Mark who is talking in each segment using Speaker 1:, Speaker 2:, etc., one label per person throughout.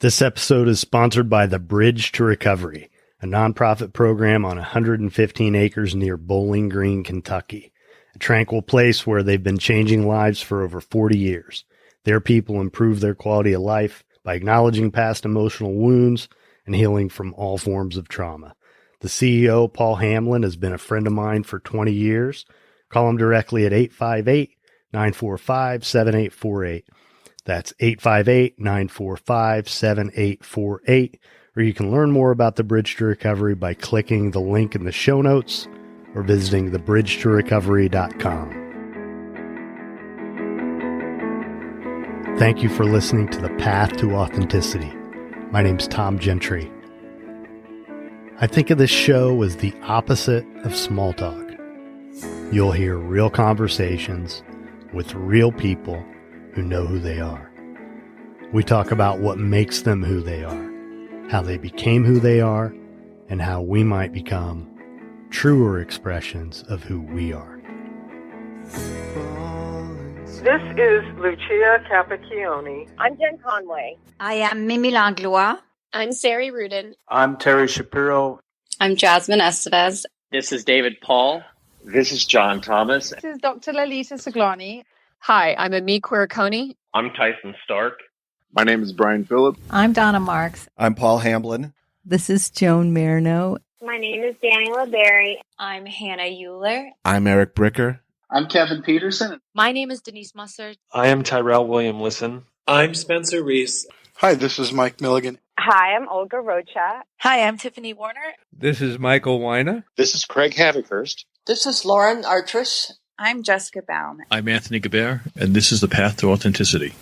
Speaker 1: This episode is sponsored by the Bridge to Recovery, a nonprofit program on 115 acres near Bowling Green, Kentucky, a tranquil place where they've been changing lives for over 40 years. Their people improve their quality of life by acknowledging past emotional wounds and healing from all forms of trauma. The CEO, Paul Hamblin, has been a friend of mine for 20 years. Call him directly at 858-945-7848. That's 858-945-7848. Or you can learn more about the Bridge to Recovery by clicking the link in the show notes or visiting thebridgetorecovery.com. Thank you for listening to The Path to Authenticity. My name's Tom Gentry. I think of this show as the opposite of small talk. You'll hear real conversations with real people who know who they are. We talk about what makes them who they are, how they became who they are, and how we might become truer expressions of who we are.
Speaker 2: This is Lucia Capacchione.
Speaker 3: I'm Jen Conway.
Speaker 4: I am Mimie Langlois.
Speaker 5: I'm Sarey Ruden.
Speaker 6: I'm Terry Shapiro.
Speaker 7: I'm Jasmine Estevez.
Speaker 8: This is David Paul.
Speaker 9: This is John Thomas.
Speaker 10: This is Dr. Lalitaa Suglani.
Speaker 11: Hi, I'm Amee Quericoni.
Speaker 9: I'm Tyson Stark.
Speaker 12: My name is Brian Phillips.
Speaker 13: I'm Donna Marks.
Speaker 14: I'm Paul Hamblin.
Speaker 15: This is Joan Marineau.
Speaker 16: My name is Dani LaBarrie.
Speaker 17: I'm Hannah Uhler.
Speaker 14: I'm Eric Bricker.
Speaker 18: I'm Kevin Peterson.
Speaker 19: My name is Deniz Mustard.
Speaker 20: I am Tyrell William Lisson.
Speaker 12: I'm Spencer Reece.
Speaker 7: Hi, this is Mike Milligan.
Speaker 4: Hi, I'm Olga Rocha.
Speaker 6: Hi, I'm Tiffany Warner.
Speaker 3: This is Michael Weiner.
Speaker 15: This is Craig Havighurst.
Speaker 9: This is Lauren Artress.
Speaker 11: I'm Jessica Baum.
Speaker 8: I'm Anthony Guilbert, and this is The Path to Authenticity.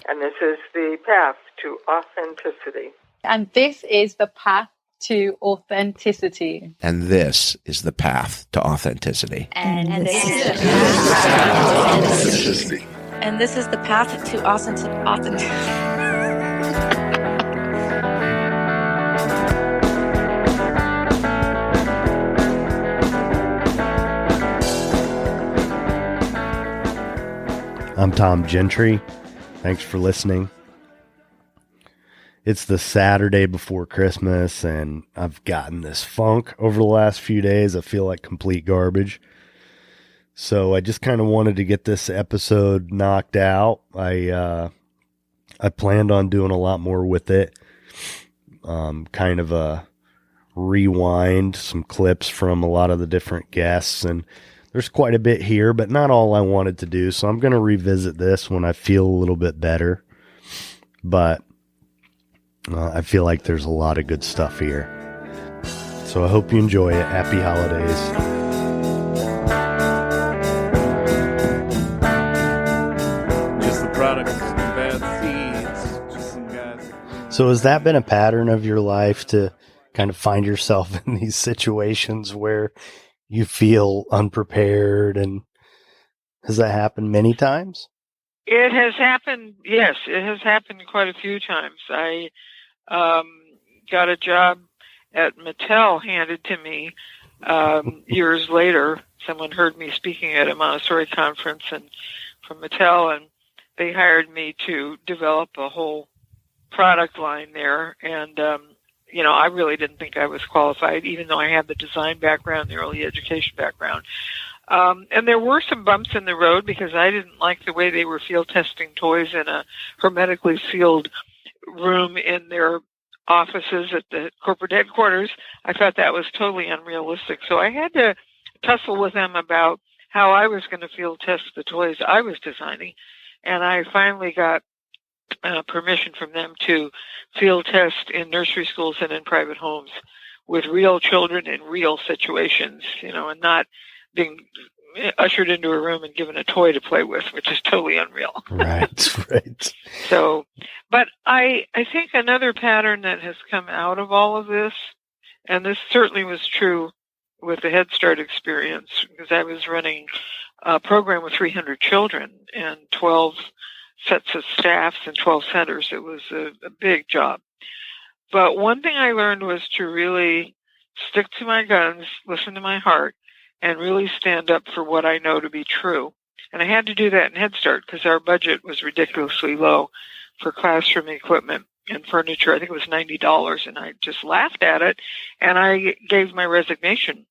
Speaker 2: And this is The Path to Authenticity.
Speaker 10: And this is The Path to Authenticity.
Speaker 14: And this is The Path to Authenticity.
Speaker 17: And this is The
Speaker 12: Path to Authenticity.
Speaker 6: And this is The Path to Authenticity.
Speaker 1: I'm Tom Gentry. Thanks for listening. It's the Saturday before Christmas, and I've gotten this funk over the last few days. I feel like complete garbage. So I just kind of wanted to get this episode knocked out. I planned on doing a lot more with it. Kind of a rewind, some clips from a lot of the different guests, and there's quite a bit here, but not all I wanted to do. So I'm going to revisit this when I feel a little bit better. But I feel like there's a lot of good stuff here. So I hope you enjoy it. Happy holidays.
Speaker 3: Just the product of some bad seeds. Just some guys.
Speaker 1: So has that been a pattern of your life to kind of find yourself in these situations where you feel unprepared, and has that happened many times?
Speaker 2: It has happened, yes. It has happened quite a few times. I got a job at Mattel handed to me years later. Someone heard me speaking at a Montessori conference and from Mattel, and they hired me to develop a whole product line there. And I really didn't think I was qualified, even though I had the design background, the early education background. And there were some bumps in the road because I didn't like the way they were field testing toys in a hermetically sealed room in their offices at the corporate headquarters. I thought that was totally unrealistic. So I had to tussle with them about how I was going to field test the toys I was designing. And I finally got permission from them to field test in nursery schools and in private homes with real children in real situations, and not being ushered into a room and given a toy to play with, which is totally unreal.
Speaker 1: Right.
Speaker 2: So, but I think another pattern that has come out of all of this, and this certainly was true with the Head Start experience, because I was running a program with 300 children and 12 sets of staffs and 12 centers. It was a big job. But one thing I learned was to really stick to my guns, listen to my heart, and really stand up for what I know to be true. And I had to do that in Head Start because our budget was ridiculously low for classroom equipment. and furniture. I think it was $90, and I just laughed at it, and I gave my resignation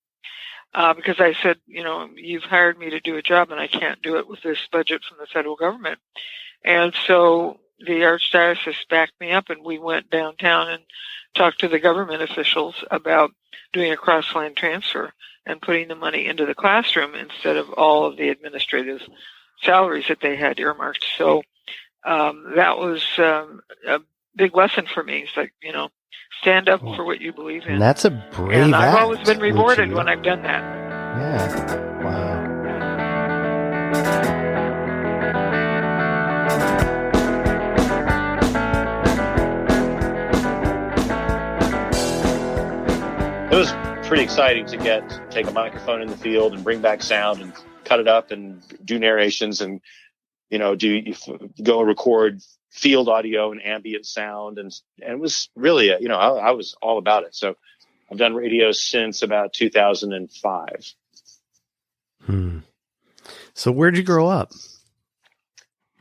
Speaker 2: because I said, you've hired me to do a job, and I can't do it with this budget from the federal government. And so the Archdiocese backed me up, and we went downtown and talked to the government officials about doing a cross-line transfer and putting the money into the classroom instead of all of the administrative salaries that they had earmarked. So that was a big lesson for me. It's like, stand up for what you believe in.
Speaker 1: And that's a brave
Speaker 2: And I've
Speaker 1: act,
Speaker 2: always been rewarded
Speaker 1: Lucia.
Speaker 2: when I've done that.
Speaker 1: Yeah. Wow.
Speaker 9: It was pretty exciting to take a microphone in the field and bring back sound and cut it up and do narrations and, go record field audio and ambient sound. And it was really, I was all about it. So I've done radio since about 2005.
Speaker 1: So where'd you grow up?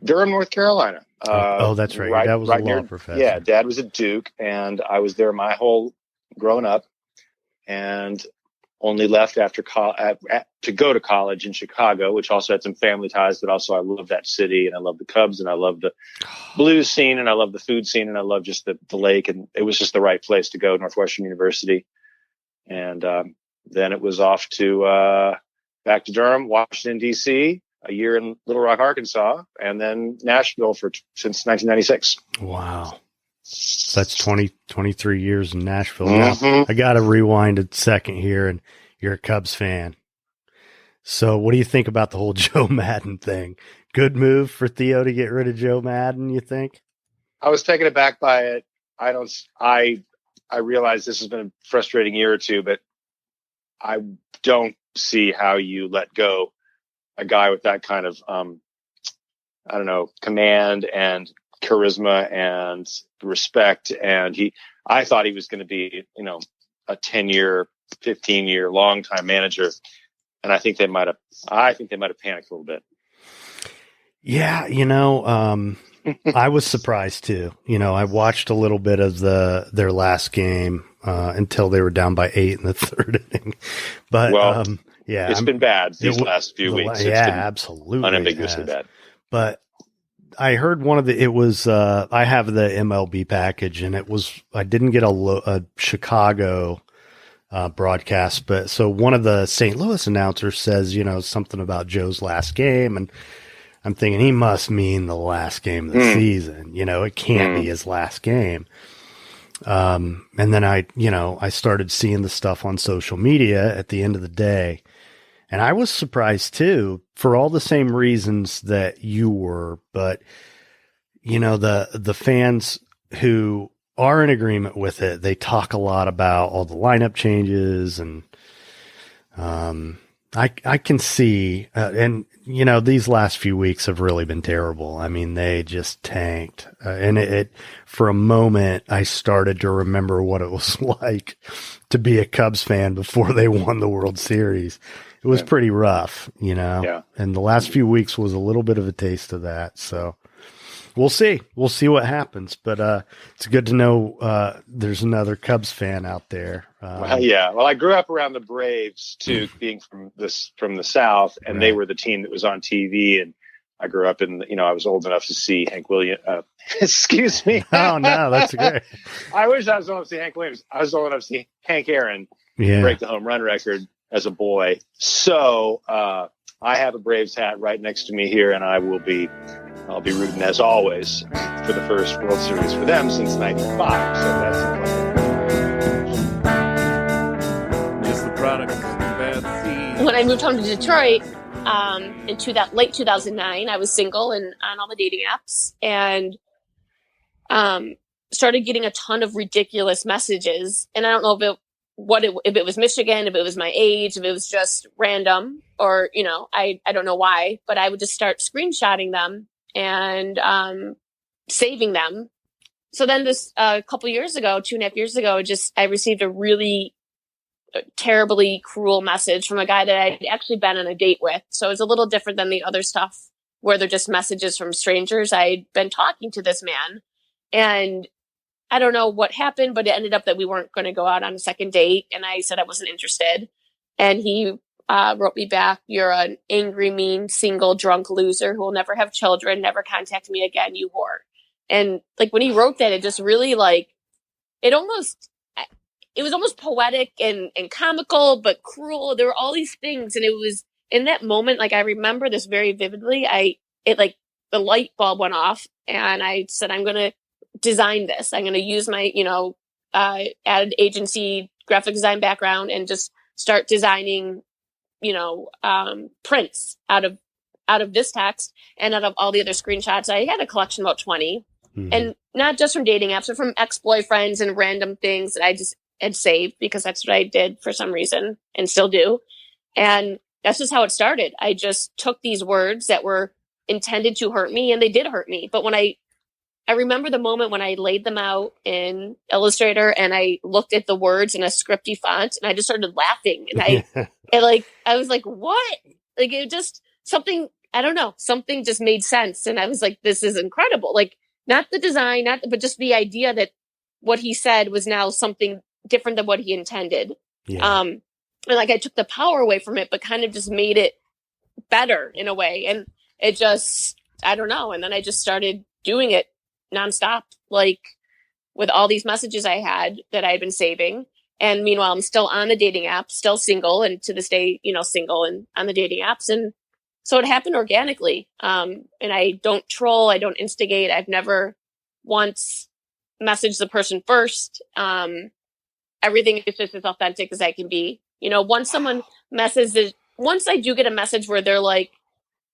Speaker 9: Durham, North Carolina.
Speaker 1: That's right. Your dad was a law professor.
Speaker 9: Yeah, Dad was at Duke, and I was there my whole growing up, and only left after to go to college in Chicago, which also had some family ties, but also I love that city, and I love the Cubs, and I love the blues scene, and I love the food scene, and I love just the lake, and it was just the right place to go, Northwestern University. And then it was off to back to Durham, Washington, D.C., a year in Little Rock, Arkansas, and then Nashville since 1996.
Speaker 1: Wow. So that's 23 years in Nashville. Now, I got to rewind a second here, and you're a Cubs fan. So what do you think about the whole Joe Madden thing? Good move for Theo to get rid of Joe Madden, you think?
Speaker 9: I was taken aback by it. I realize this has been a frustrating year or two, but I don't see how you let go a guy with that kind of, command and charisma and respect. And I thought he was going to be, a 10-year, 15-year, long-time manager. And I think they might have panicked a little bit.
Speaker 1: Yeah. I was surprised too. I watched a little bit of their last game, until they were down by 8 in the third inning. But, yeah,
Speaker 9: it's been bad these last few weeks.
Speaker 1: Yeah, absolutely.
Speaker 9: Unambiguously bad.
Speaker 1: But I heard I have the MLB package, and I didn't get a Chicago broadcast, but so one of the St. Louis announcers says, something about Joe's last game, and I'm thinking he must mean the last game of the season. It can't be his last game. And then I started seeing the stuff on social media at the end of the day. And I was surprised too, for all the same reasons that you were, but the fans who are in agreement with it, they talk a lot about all the lineup changes, and I can see, and these last few weeks have really been terrible. I mean, they just tanked, and it for a moment I started to remember what it was like to be a Cubs fan before they won the World Series. It was pretty rough,
Speaker 9: Yeah.
Speaker 1: And the last few weeks was a little bit of a taste of that. So we'll see. We'll see what happens. But it's good to know there's another Cubs fan out there.
Speaker 9: Well, I grew up around the Braves too, being from the South, and they were the team that was on TV. And I grew up I was old enough to see Hank Williams. Excuse me.
Speaker 1: Oh no, that's great.
Speaker 9: I wish I was old enough to see Hank Williams. I was old enough to see Hank Aaron break the home run record as a boy. So I have a Braves hat right next to me here, and I'll be rooting as always for the first World Series for them since '95. So that's
Speaker 3: just the product of bad seeds.
Speaker 5: When I moved home to Detroit in late 2009, I was single and on all the dating apps, and started getting a ton of ridiculous messages. And I don't know if it was Michigan, if it was my age, if it was just random, or, I don't know why, but I would just start screenshotting them and saving them. So then this couple years ago, 2.5 years ago, I received a really terribly cruel message from a guy that I'd actually been on a date with. So it's a little different than the other stuff where they're just messages from strangers. I'd been talking to this man, and I don't know what happened, but it ended up that we weren't going to go out on a second date. And I said I wasn't interested. And he wrote me back, "You're an angry, mean, single, drunk loser who will never have children, never contact me again, you whore." And like when he wrote that, it just really like, it was almost poetic and comical, but cruel. There were all these things. And it was in that moment, like I remember this very vividly. The light bulb went off and I said, I'm going to design this. I'm going to use my, ad agency graphic design background and just start designing, prints out of this text and out of all the other screenshots. I had a collection of about 20 and not just from dating apps, but from ex-boyfriends and random things that I just had saved because that's what I did for some reason and still do. And that's just how it started. I just took these words that were intended to hurt me and they did hurt me. But when I remember the moment when I laid them out in Illustrator and I looked at the words in a scripty font and I just started laughing and I was like, what? Like it just something, I don't know, something just made sense. And I was like, this is incredible. Like not the design, but just the idea that what he said was now something different than what he intended.
Speaker 1: Yeah.
Speaker 5: And like I took the power away from it, but kind of just made it better in a way. And it just, I don't know. And then I just started doing it nonstop, like with all these messages I had that I had been saving. And meanwhile, I'm still on the dating app, still single, and to this day, single and on the dating apps. And so it happened organically. And I don't troll. I don't instigate. I've never once messaged the person first. Everything is just as authentic as I can be. Once someone once I do get a message where they're like,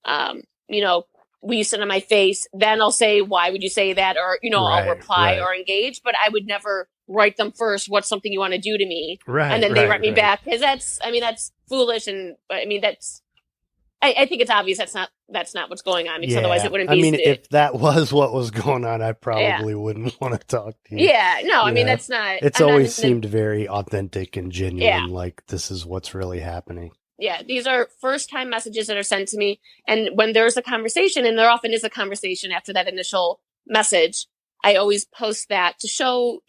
Speaker 5: will you sit on my face? Then I'll say, why would you say that? Or, I'll reply or engage, but I would never write them first. What's something you want to do to me?
Speaker 1: Right.
Speaker 5: And then they write me back. Cause that's foolish. And I think it's obvious that's not what's going on because otherwise it wouldn't be.
Speaker 1: If that was what was going on, I probably wouldn't want to talk to you.
Speaker 5: Yeah. No, that's not.
Speaker 1: It's always seemed very authentic and genuine. Like this is what's really happening.
Speaker 5: Yeah, these are first-time messages that are sent to me. And when there's a conversation, and there often is a conversation after that initial message, I always post that to show,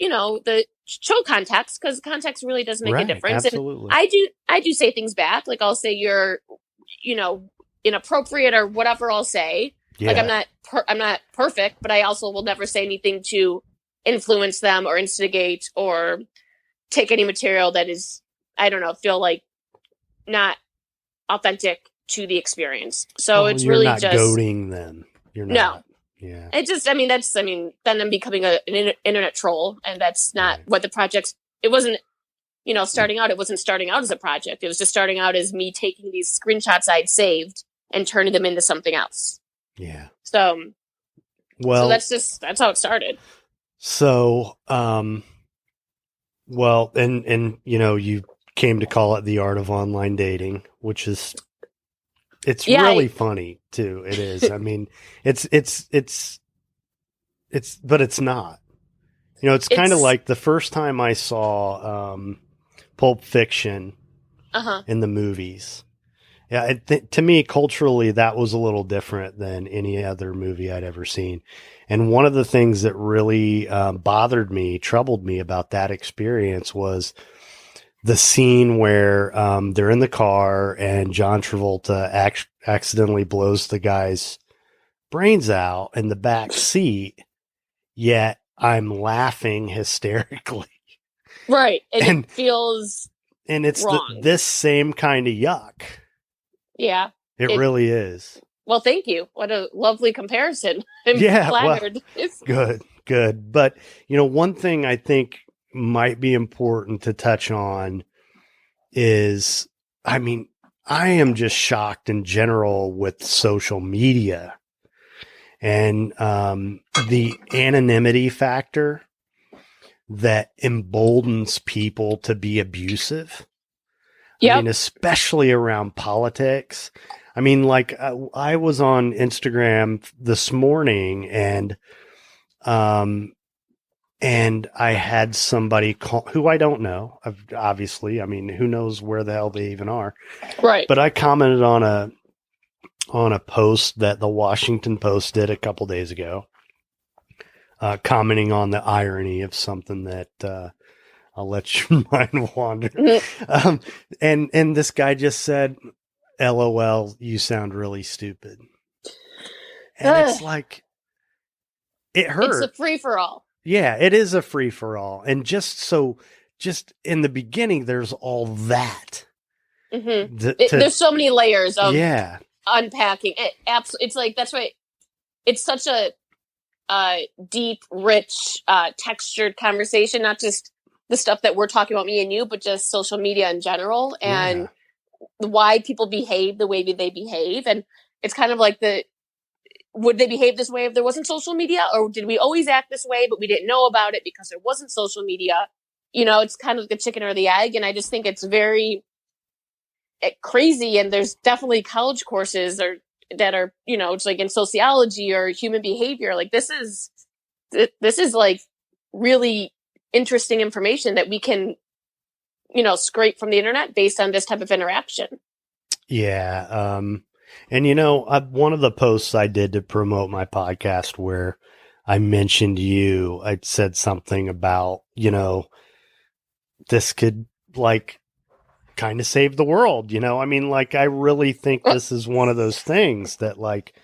Speaker 5: show context, because context really does make a difference.
Speaker 1: Absolutely.
Speaker 5: And I do say things back. Like I'll say you're, inappropriate or whatever I'll say.
Speaker 1: Yeah.
Speaker 5: Like I'm not perfect, but I also will never say anything to influence them or instigate or take any material that is, I don't know, feel like not authentic to the experience. So it's really just
Speaker 1: goading them. You're not.
Speaker 5: No.
Speaker 1: Yeah.
Speaker 5: It just, then I'm becoming an internet troll, and that's not what the project's, it wasn't, starting out, it wasn't starting out as a project. It was just starting out as me taking these screenshots I'd saved and turning them into something else.
Speaker 1: Yeah.
Speaker 5: So that's how it started.
Speaker 1: So, you came to call it the art of online dating, which is, it's really funny too. It is. But it's not, it's kind of like the first time I saw, Pulp Fiction in the movies. Yeah. To me, culturally, that was a little different than any other movie I'd ever seen. And one of the things that really, troubled me about that experience was the scene where they're in the car and John Travolta accidentally blows the guy's brains out in the back seat, yet I'm laughing hysterically.
Speaker 5: Right. And it feels
Speaker 1: and it's
Speaker 5: wrong.
Speaker 1: This same kind of yuck.
Speaker 5: Yeah.
Speaker 1: It really is.
Speaker 5: Well, thank you. What a lovely comparison. I'm flattered.
Speaker 1: Good. But, one thing I think might be important to touch on is, I am just shocked in general with social media and the anonymity factor that emboldens people to be abusive.
Speaker 5: Yep.
Speaker 1: Especially around politics. I was on Instagram this morning and I had somebody who I don't know, obviously. Who knows where the hell they even are.
Speaker 5: Right.
Speaker 1: But I commented on a post that the Washington Post did a couple days ago commenting on the irony of something that I'll let your mind wander. And this guy just said, LOL, you sound really stupid. And it's like, it hurts.
Speaker 5: It's a free-for-all.
Speaker 1: Yeah, it is a free-for-all. And just in the beginning, there's all that.
Speaker 5: Mm-hmm. There's so many layers of unpacking. It's like, that's why it's such a deep, rich, textured conversation, not just the stuff that we're talking about, me and you, but just social media in general, and why people behave the way that they behave. And it's kind of like would they behave this way if there wasn't social media, or did we always act this way, but we didn't know about it because there wasn't social media? You know, it's kind of the chicken or the egg. And I just think it's very crazy. And there's definitely college courses that are, you know, it's like in sociology or human behavior. Like this is like really interesting information that we can, you know, scrape from the internet based on this type of interaction.
Speaker 1: Yeah. And you know, one of the posts I did to promote my podcast where I mentioned you, I said something about, you know, this could like kind of save the world, you know? I mean, like, I really think this is one of those things that like,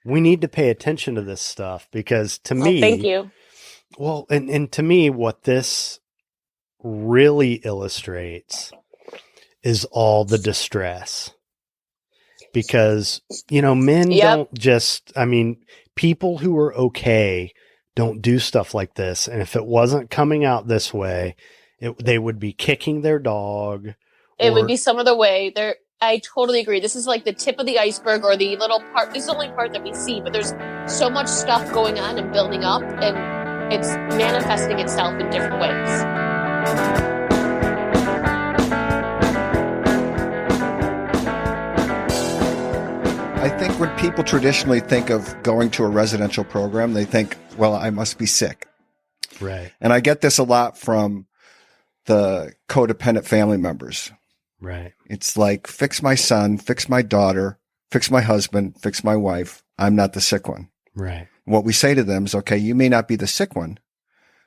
Speaker 1: we need to pay attention to this stuff because to me,
Speaker 5: thank you.
Speaker 1: Well, and to me, what this really illustrates is all the distress. Because, you know, men don't just, I mean, people who are okay don't do stuff like this. And if it wasn't coming out this way, they would be kicking their dog.
Speaker 5: It would be some other way. I totally agree. This is like the tip of the iceberg, or the little part. This is the only part that we see, but there's so much stuff going on and building up, and it's manifesting itself in different ways.
Speaker 13: I think when people traditionally think of going to a residential program, they think, well, I must be sick.
Speaker 1: Right.
Speaker 13: And I get this a lot from the codependent family members.
Speaker 1: Right.
Speaker 13: It's like, fix my son, fix my daughter, fix my husband, fix my wife. I'm not the sick one.
Speaker 1: Right.
Speaker 13: What we say to them is, okay, you may not be the sick one,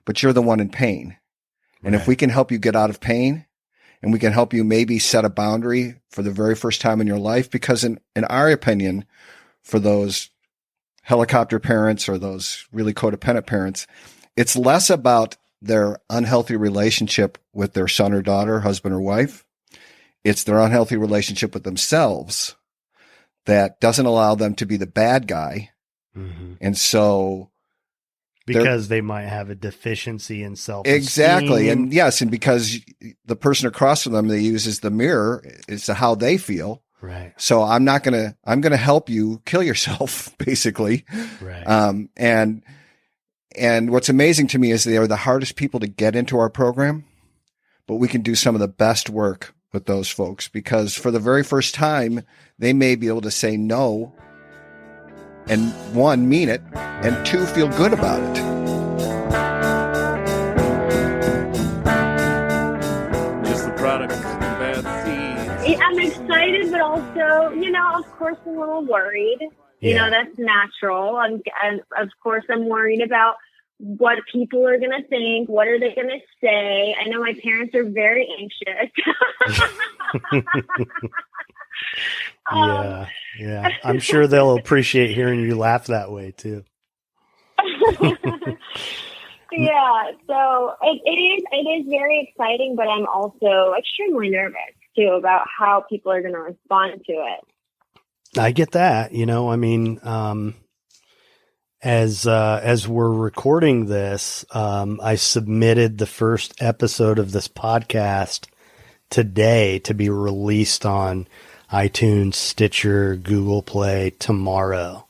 Speaker 13: but you're the one in pain. And if we can help you get out of pain, and we can help you maybe set a boundary for the very first time in your life, because in our opinion, for those helicopter parents or those really codependent parents, it's less about their unhealthy relationship with their son or daughter, husband or wife. It's their unhealthy relationship with themselves that doesn't allow them to be the bad guy. Mm-hmm. And so
Speaker 1: because they might have a deficiency in self-esteem.
Speaker 13: Exactly. And yes, and because the person across from them they use as the mirror as to how they feel.
Speaker 1: Right.
Speaker 13: So I'm going to help you kill yourself, basically.
Speaker 1: Right.
Speaker 13: And what's amazing to me is they are the hardest people to get into our program, but we can do some of the best work with those folks, because for the very first time, they may be able to say no, and one, mean it, and two, feel good about it.
Speaker 3: Just the product of bad seeds.
Speaker 16: I'm excited, but also, you know, of course, I'm a little worried. You know, that's natural. And of course, I'm worried about what people are going to think. What are they going to say? I know my parents are very anxious.
Speaker 1: Yeah. I'm sure they'll appreciate hearing you laugh that way too.
Speaker 16: Yeah. So it is very exciting, but I'm also extremely nervous too about how people are going to respond to it.
Speaker 1: I get that. You know, I mean, as we're recording this, I submitted the first episode of this podcast today to be released on iTunes, Stitcher, Google Play tomorrow.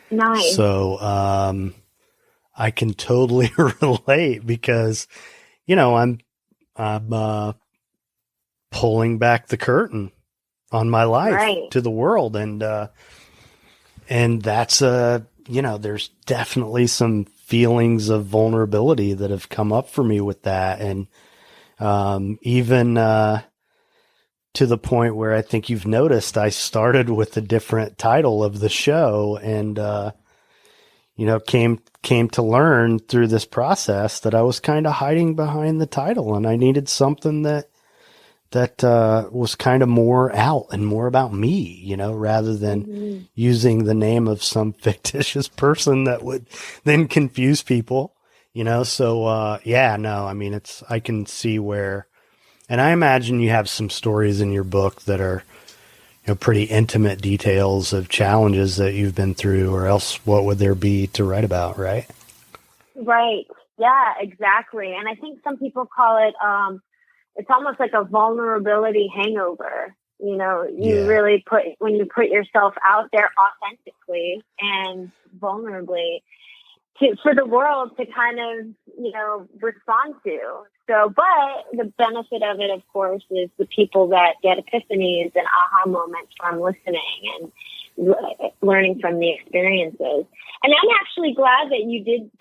Speaker 16: Nice.
Speaker 1: So, I can totally relate because, you know, I'm pulling back the curtain on my life to the world. And that's you know, there's definitely some feelings of vulnerability that have come up for me with that. And, even, to the point where I think you've noticed I started with a different title of the show. And, came to learn through this process that I was kind of hiding behind the title, and I needed something that was kind of more out and more about me, rather than using the name of some fictitious person that would then confuse people, So, I can see where, and I imagine you have some stories in your book that are, pretty intimate details of challenges that you've been through, or else what would there be to write about, right?
Speaker 16: Right. Yeah, exactly. And I think some people call it, it's almost like a vulnerability hangover. Really when you put yourself out there authentically and vulnerably for the world to kind of, respond to. So, but the benefit of it, of course, is the people that get epiphanies and aha moments from listening and learning from the experiences. And I'm actually glad that you did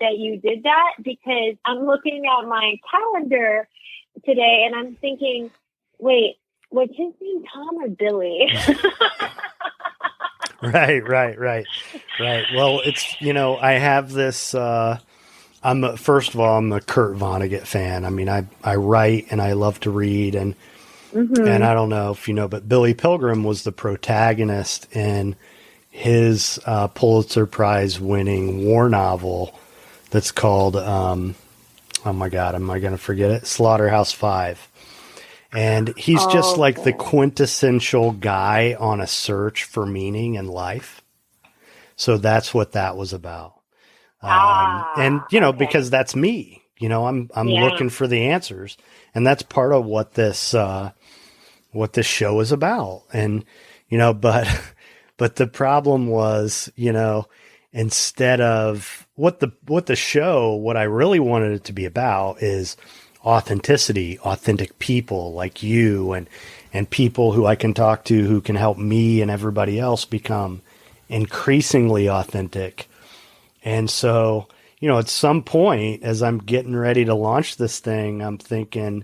Speaker 16: that, because I'm looking at my calendar today and I'm thinking, wait, was his name Tom or Billy?
Speaker 1: Right. Well, it's, I have this, first of all, I'm a Kurt Vonnegut fan. I mean, I write and I love to read, and I don't know if you know, but Billy Pilgrim was the protagonist in his Pulitzer Prize winning war novel that's called, oh my God, am I going to forget it? Slaughterhouse-Five. And he's just like the quintessential guy on a search for meaning in life. So that's what that was about. And, because that's me, I'm looking for the answers, and that's part of what this show is about. And, but the problem was, instead of what I really wanted it to be about is authenticity, authentic people like you and people who I can talk to who can help me and everybody else become increasingly authentic. And so, at some point as I'm getting ready to launch this thing, I'm thinking,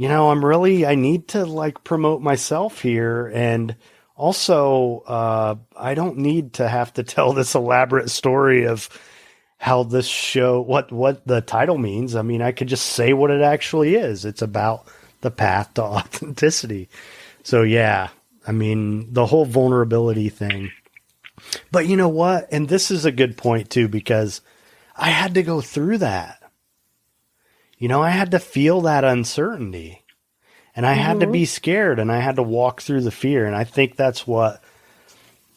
Speaker 1: I need to promote myself here. And also, I don't need to have to tell this elaborate story of how this show, what the title means. I mean, I could just say what it actually is. It's about the path to authenticity. So yeah, I mean, the whole vulnerability thing. But you know what? And this is a good point too, because I had to go through that. I had to feel that uncertainty, and I had to be scared, and I had to walk through the fear. And I think that's what,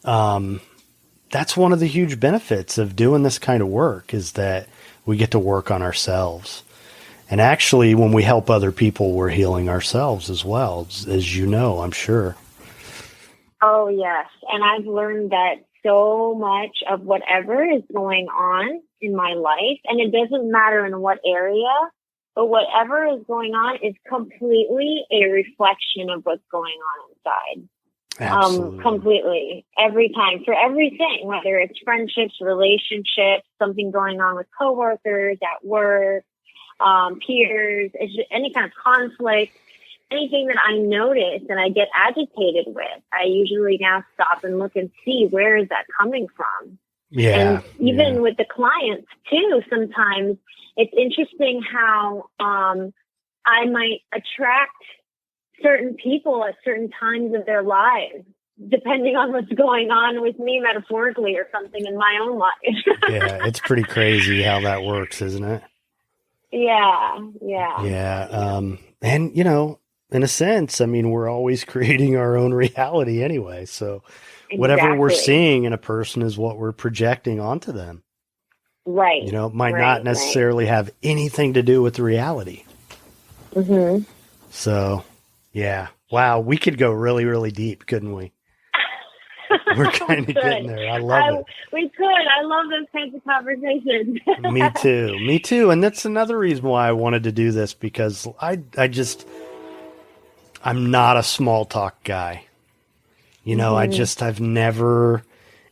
Speaker 1: that's one of the huge benefits of doing this kind of work, is that we get to work on ourselves. And actually, when we help other people, we're healing ourselves as well, as I'm sure.
Speaker 16: Oh, yes. And I've learned that so much of whatever is going on in my life, and it doesn't matter in what area, but whatever is going on is completely a reflection of what's going on inside.
Speaker 1: Absolutely.
Speaker 16: Completely. Every time, for everything, whether it's friendships, relationships, something going on with coworkers, at work, peers, any kind of conflict, anything that I notice and I get agitated with, I usually now stop and look and see, where is that coming from?
Speaker 1: Yeah.
Speaker 16: And even with the clients too, sometimes it's interesting how I might attract certain people at certain times of their lives, depending on what's going on with me metaphorically or something in my own life.
Speaker 1: Yeah, it's pretty crazy how that works, isn't it?
Speaker 16: Yeah.
Speaker 1: And, in a sense, I mean, we're always creating our own reality anyway. So whatever we're seeing in a person is what we're projecting onto them.
Speaker 16: Right.
Speaker 1: It might not necessarily have anything to do with the reality.
Speaker 16: Mm-hmm.
Speaker 1: So, yeah. Wow. We could go really, really deep, couldn't we? We're kind of getting there. I love it.
Speaker 16: We could. I love those kinds of conversations.
Speaker 1: Me too. And that's another reason why I wanted to do this, because I'm not a small talk guy. I've never,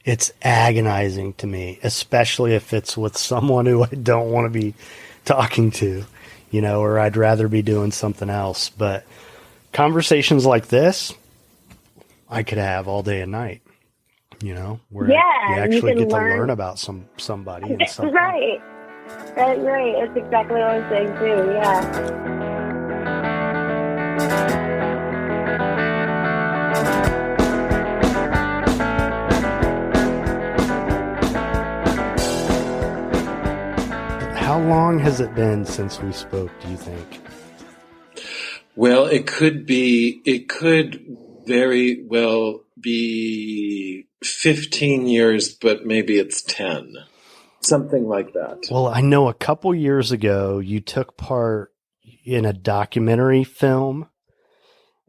Speaker 1: it's agonizing to me, especially if it's with someone who I don't want to be talking to, or I'd rather be doing something else. But conversations like this, I could have all day and night. you know, where
Speaker 16: Yeah,
Speaker 1: you
Speaker 16: you
Speaker 1: actually
Speaker 16: can
Speaker 1: get to
Speaker 16: learn-
Speaker 1: learn about somebody. And something.
Speaker 16: Right. Right. That's exactly what I'm saying too. Yeah.
Speaker 1: How long has it been since we spoke, do you think?
Speaker 3: Well, it could very well be 15 years, but maybe it's 10. Something like that.
Speaker 1: Well, I know a couple years ago you took part in a documentary film.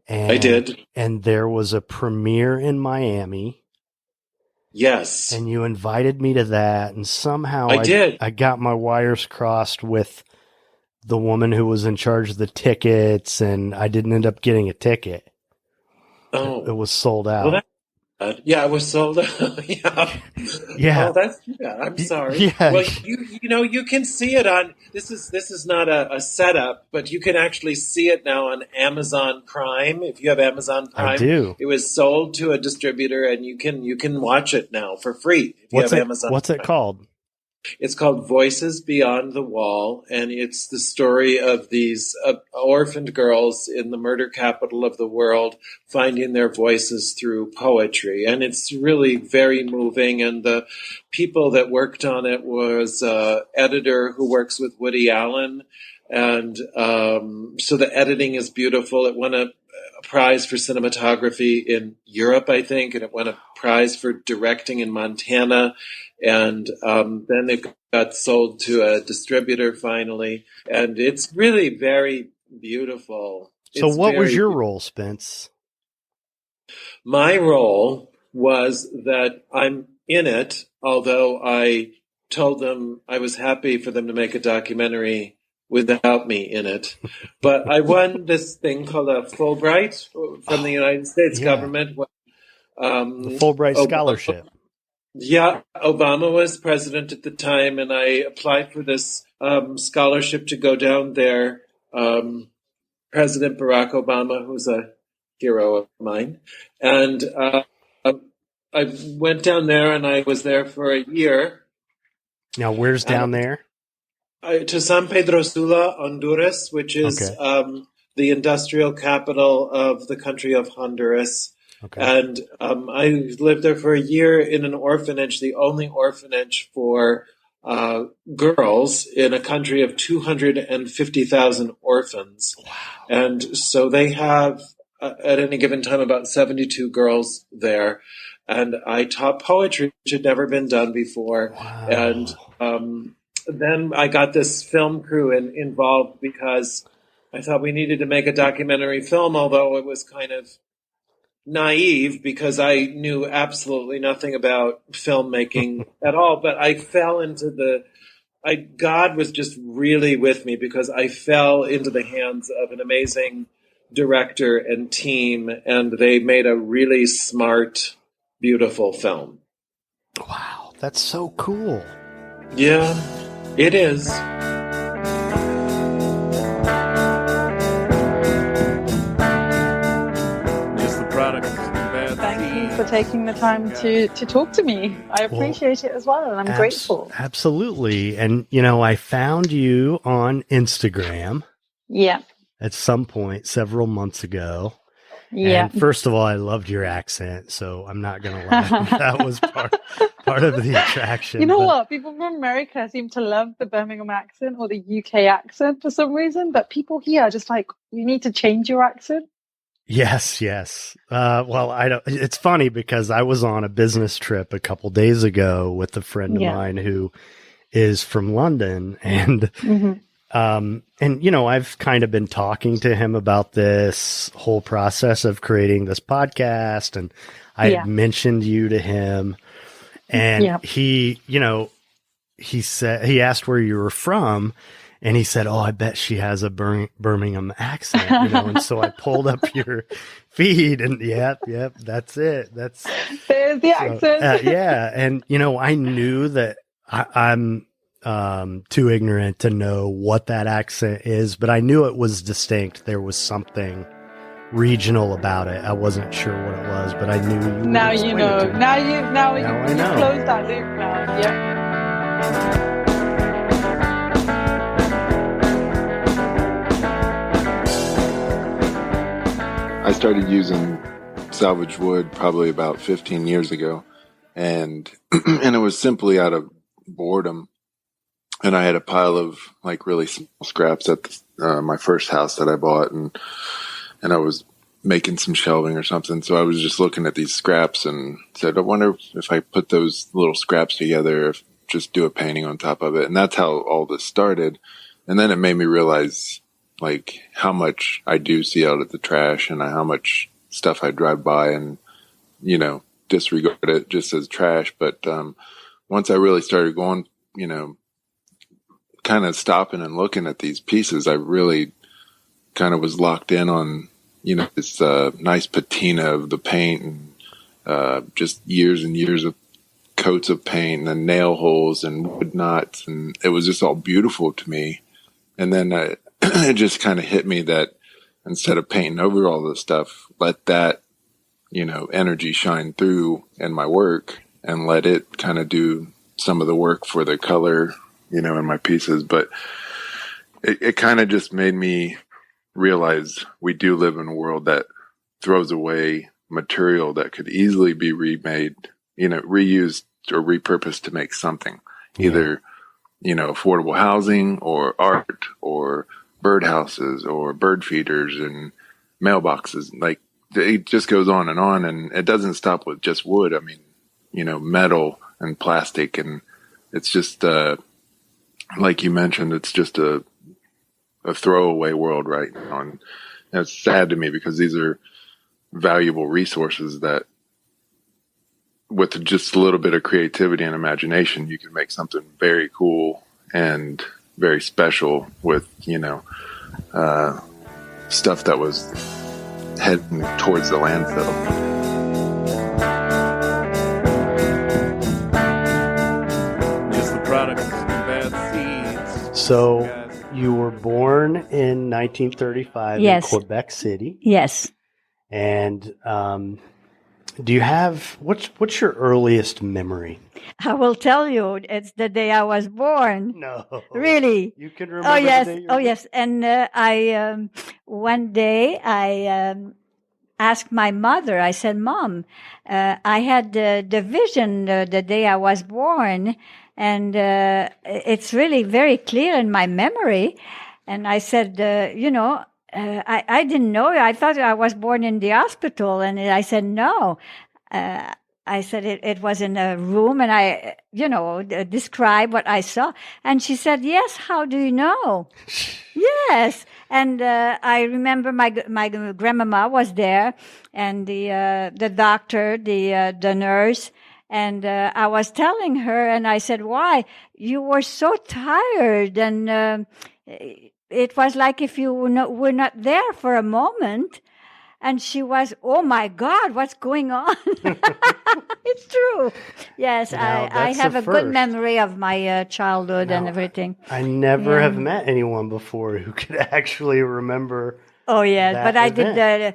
Speaker 1: And,
Speaker 3: I did.
Speaker 1: And there was a premiere in Miami.
Speaker 3: Yes.
Speaker 1: And you invited me to that, and somehow
Speaker 3: I did.
Speaker 1: I got my wires crossed with the woman who was in charge of the tickets, and I didn't end up getting a ticket.
Speaker 3: Oh.
Speaker 1: It was sold out.
Speaker 3: Well, yeah, it was sold out. Yeah.
Speaker 1: Yeah.
Speaker 3: Oh, that's I'm sorry.
Speaker 1: Yeah.
Speaker 3: Well, you can see it on this is not a setup, but you can actually see it now on Amazon Prime. If you have Amazon Prime,
Speaker 1: I do.
Speaker 3: It was sold to a distributor, and you can watch it now for free if you have Amazon.
Speaker 1: What's it called?
Speaker 3: It's called Voices Beyond the Wall, and it's the story of these orphaned girls in the murder capital of the world finding their voices through poetry. And it's really very moving, and the people that worked on it was an editor who works with Woody Allen, and so the editing is beautiful. It won a prize for cinematography in Europe, I think, and it won a prize for directing in Montana. And then it got sold to a distributor finally, and it's really very beautiful.
Speaker 1: So what was your role, Spence?
Speaker 3: My role was that I'm in it, although I told them I was happy for them to make a documentary without me in it. But I won this thing called a Fulbright from the United States government.
Speaker 1: The Fulbright Scholarship.
Speaker 3: Yeah, Obama was president at the time, and I applied for this scholarship to go down there. President Barack Obama, who's a hero of mine, and I went down there, and I was there for a year.
Speaker 1: Now, where's down there?
Speaker 3: To San Pedro Sula, Honduras, which is the industrial capital of the country of Honduras. Okay. And I lived there for a year in an orphanage, the only orphanage for girls in a country of 250,000 orphans. Wow. And so they have, at any given time, about 72 girls there. And I taught poetry, which had never been done before. Wow. And then I got this film crew involved because I thought we needed to make a documentary film, although it was kind of naive because I knew absolutely nothing about filmmaking at all. But I fell into God was just really with me because I fell into the hands of an amazing director and team, and they made a really smart, beautiful film.
Speaker 1: Wow, that's so cool.
Speaker 3: Yeah, it is.
Speaker 10: Thank you for taking the time to talk to me. I appreciate it as well, and I'm grateful.
Speaker 1: Absolutely. And, I found you on Instagram.
Speaker 10: Yeah.
Speaker 1: At some point several months ago.
Speaker 10: Yeah.
Speaker 1: And first of all, I loved your accent, so I'm not going to lie. That was part of the attraction.
Speaker 10: You know what? People from America seem to love the Birmingham accent or the UK accent for some reason, but people here are just like, you need to change your accent.
Speaker 1: Yes. Well, it's funny because I was on a business trip a couple days ago with a friend of mine who is from London, and I've kind of been talking to him about this whole process of creating this podcast, and I had mentioned you to him, and he said, he asked where you were from. And he said, "Oh, I bet she has a Birmingham accent," And so I pulled up your feed, and yep, that's it.
Speaker 10: There's the accent.
Speaker 1: And I knew that I'm too ignorant to know what that accent is, but I knew it was distinct. There was something regional about it. I wasn't sure what it was, but I knew you would
Speaker 10: Now
Speaker 1: explain
Speaker 10: you
Speaker 1: it
Speaker 10: know.
Speaker 1: to me.
Speaker 10: Now you
Speaker 1: I know.
Speaker 10: close that loop now. Yeah.
Speaker 12: I started using salvaged wood probably about 15 years ago, and and it was simply out of boredom. And I had a pile of like really small scraps at my first house that I bought, and I was making some shelving or something. So I was just looking at these scraps and said, I wonder if I put those little scraps together, if just do a painting on top of it. And that's how all this started. And then it made me realize like how much I do see out at the trash and how much stuff I drive by and, you know, disregard it just as trash. But once I really started going, you know, kind of stopping and looking at these pieces, I really kind of was locked in on, you know, this nice patina of the paint and just years and years of coats of paint and nail holes and wood knots. And it was just all beautiful to me. And then it just kind of hit me that instead of painting over all this stuff, let that, you know, energy shine through in my work and let it kind of do some of the work for the color, you know, in my pieces. But it kind of just made me realize we do live in a world that throws away material that could easily be remade, you know, reused or repurposed to make something, either, you know, affordable housing or art or birdhouses or bird feeders and mailboxes. Like it just goes on, and it doesn't stop with just wood. I mean, you know, metal and plastic, and it's just like you mentioned, it's just a throwaway world right now. And it's sad to me because these are valuable resources that with just a little bit of creativity and imagination, you can make something very cool and very special with, you know, stuff that was heading towards the landfill.
Speaker 18: Just the product of bad seeds.
Speaker 1: So you were born in 1935 in Quebec City.
Speaker 19: Yes.
Speaker 1: And do you have what's your earliest memory?
Speaker 19: I will tell you, it's the day I was born.
Speaker 1: No,
Speaker 19: really.
Speaker 1: You can remember.
Speaker 19: Oh yes,
Speaker 1: the day
Speaker 19: oh yes. And I one day I asked my mother. I said, "Mom, I had the vision the day I was born, and it's really very clear in my memory." And I said, "You know." I didn't know. I thought I was born in the hospital. And I said, no. I said it was in a room, and I, you know, described what I saw. And she said, yes, how do you know? Yes. And I remember my grandmama was there, and the doctor, the nurse. And I was telling her, and I said, why? You were so tired, and it was like if you were not there for a moment. And she was, oh my God, what's going on? It's true. Yes, I have a good memory of my childhood and everything.
Speaker 1: I never have met anyone before who could actually remember.
Speaker 19: Oh, yeah,
Speaker 1: that
Speaker 19: but I
Speaker 1: event.
Speaker 19: did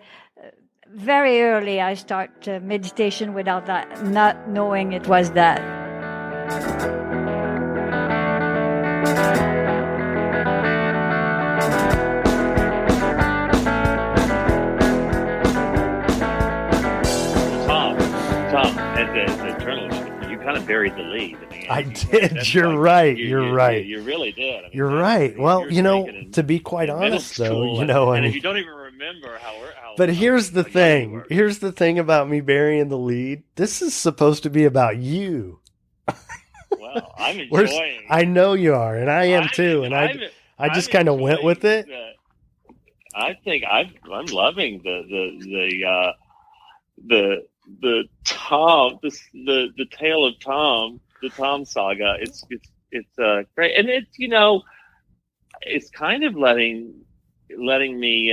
Speaker 19: very early. I start meditation without that, not knowing it was that.
Speaker 21: As a journalist, you kind of buried the lead.
Speaker 1: I did. You're right. You're right.
Speaker 21: You really did. I mean,
Speaker 1: You're right. Well, you know, to be quite honest, though, you know,
Speaker 21: and if you don't even remember how.
Speaker 1: But here's the thing. Here's the thing about me burying the lead. This is supposed to be about you.
Speaker 21: Well, I'm enjoying.
Speaker 1: I know you are, and I am too. And I just kind of went with it.
Speaker 21: I think I'm loving the Tom, the tale of Tom, the Tom saga. It's great, and it's, you know, it's kind of letting me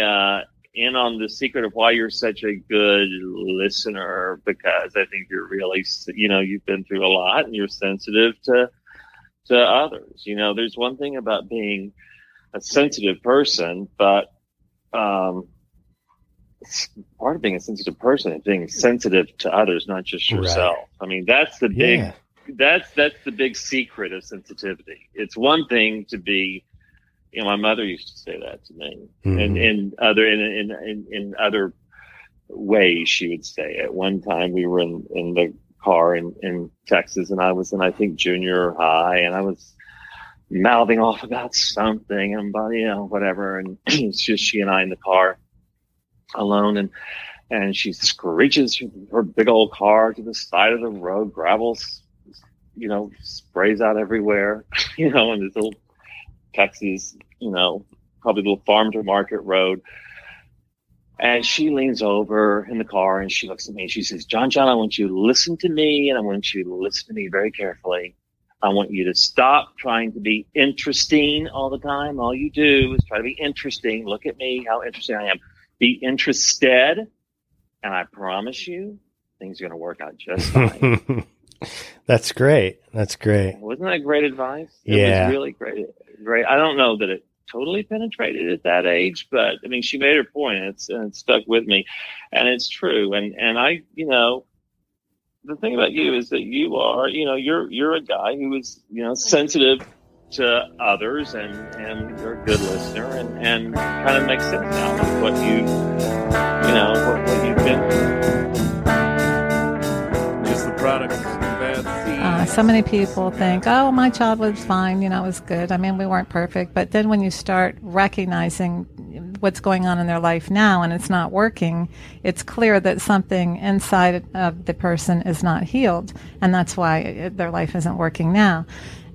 Speaker 21: in on the secret of why you're such a good listener, because I think you're really, you know, you've been through a lot and you're sensitive to others. You know, there's one thing about being a sensitive person, but part of being a sensitive person is being sensitive to others, not just yourself. Right. I mean, that's the big, that's the big secret of sensitivity. It's one thing to be, my mother used to say that to me, and in other ways she would say. At one time we were in the car in Texas, and I was in, I think, junior high, and I was mouthing off about something and whatever, and it's just she and I in the car alone, and she screeches her big old car to the side of the road, gravel sprays out everywhere, and this little Texas, probably little farm to market road. And she leans over in the car and she looks at me and she says, John, I want you to listen to me, and I want you to listen to me very carefully. I want you to stop trying to be interesting all the time. All you do is try to be interesting. Look at me, how interesting I am. Be interested, and I promise you, things are going to work out just fine.
Speaker 1: That's great. That's great.
Speaker 21: Wasn't that great advice?
Speaker 1: Yeah.
Speaker 21: It was really great. I don't know that it totally penetrated at that age, but I mean, she made her point, and it's stuck with me, and it's true. And I, the thing about you is that you are, you're a guy who is, sensitive to others, and you're a good listener, and kind of makes sense now with what you, what you've been through.
Speaker 18: Just the product of bad seed.
Speaker 20: So many people think, oh, my child was fine, it was good. I mean, we weren't perfect. But then when you start recognizing what's going on in their life now and it's not working, it's clear that something inside of the person is not healed. And that's why their life isn't working now.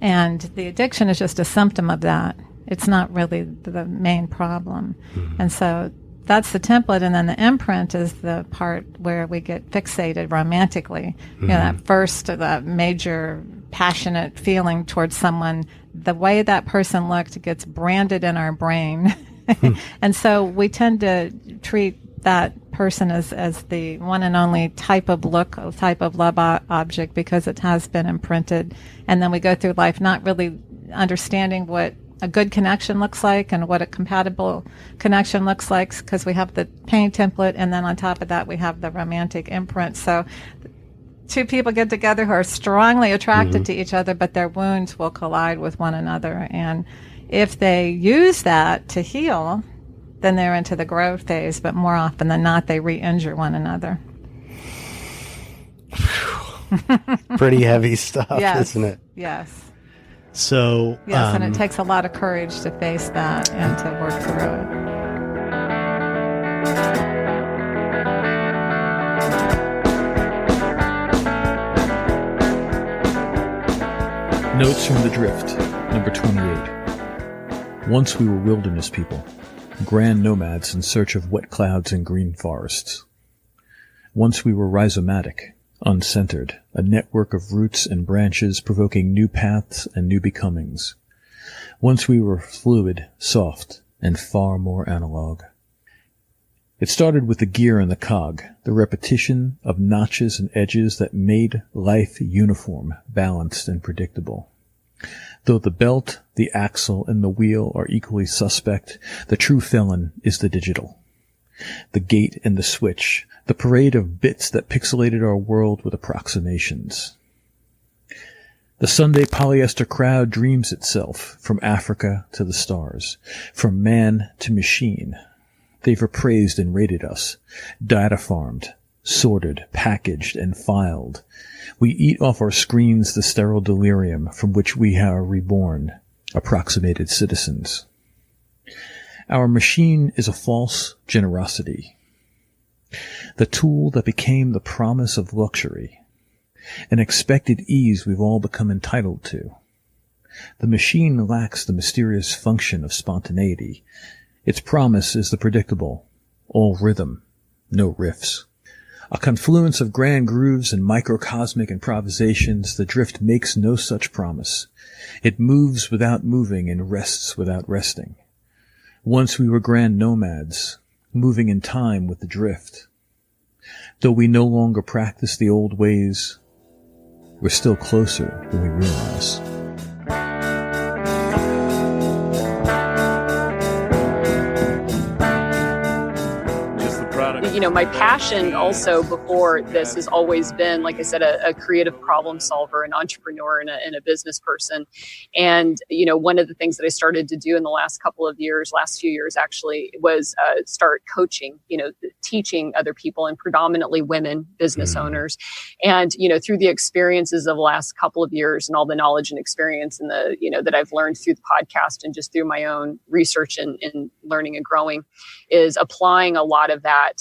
Speaker 20: And the addiction is just a symptom of that. It's not really the main problem. Mm-hmm. And so that's the template. And then the imprint is the part where we get fixated romantically. Mm-hmm. That first, that major passionate feeling towards someone, the way that person looked gets branded in our brain. And so we tend to treat that person as the one and only type of look, type of love object, because it has been imprinted. And then we go through life not really understanding what a good connection looks like and what a compatible connection looks like, because we have the pain template, and then on top of that we have the romantic imprint. So two people get together who are strongly attracted to each other, but their wounds will collide with one another. And if they use that to heal, then they're into the growth phase, but more often than not, they re-injure one another.
Speaker 1: Pretty heavy stuff,
Speaker 20: yes,
Speaker 1: isn't it?
Speaker 20: Yes.
Speaker 1: So,
Speaker 20: yes, and it takes a lot of courage to face that and to work through
Speaker 8: it. Notes from the Drift, number 28. Once we were wilderness people, grand nomads in search of wet clouds and green forests. Once we were rhizomatic, uncentered, a network of roots and branches provoking new paths and new becomings. Once we were fluid, soft, and far more analog. It started with the gear and the cog, the repetition of notches and edges that made life uniform, balanced, and predictable. Though the belt, the axle, and the wheel are equally suspect, the true felon is the digital. The gate and the switch, the parade of bits that pixelated our world with approximations. The Sunday polyester crowd dreams itself from Africa to the stars, from man to machine. They've appraised and rated us, data farmed, sorted, packaged, and filed. We eat off our screens the sterile delirium from which we are reborn, approximated citizens. Our machine is a false generosity, the tool that became the promise of luxury, an expected ease we've all become entitled to. The machine lacks the mysterious function of spontaneity. Its promise is the predictable, all rhythm, no riffs. A confluence of grand grooves and microcosmic improvisations, the drift makes no such promise. It moves without moving and rests without resting. Once we were grand nomads, moving in time with the drift. Though we no longer practice the old ways, we're still closer than we realize.
Speaker 11: my passion also before this has always been, like I said, a creative problem solver, an entrepreneur, and a business person. And, one of the things that I started to do in the last few years actually, was start coaching, teaching other people, and predominantly women business owners. And, through the experiences of the last couple of years and all the knowledge and experience and that I've learned through the podcast and just through my own research and learning and growing, is applying a lot of that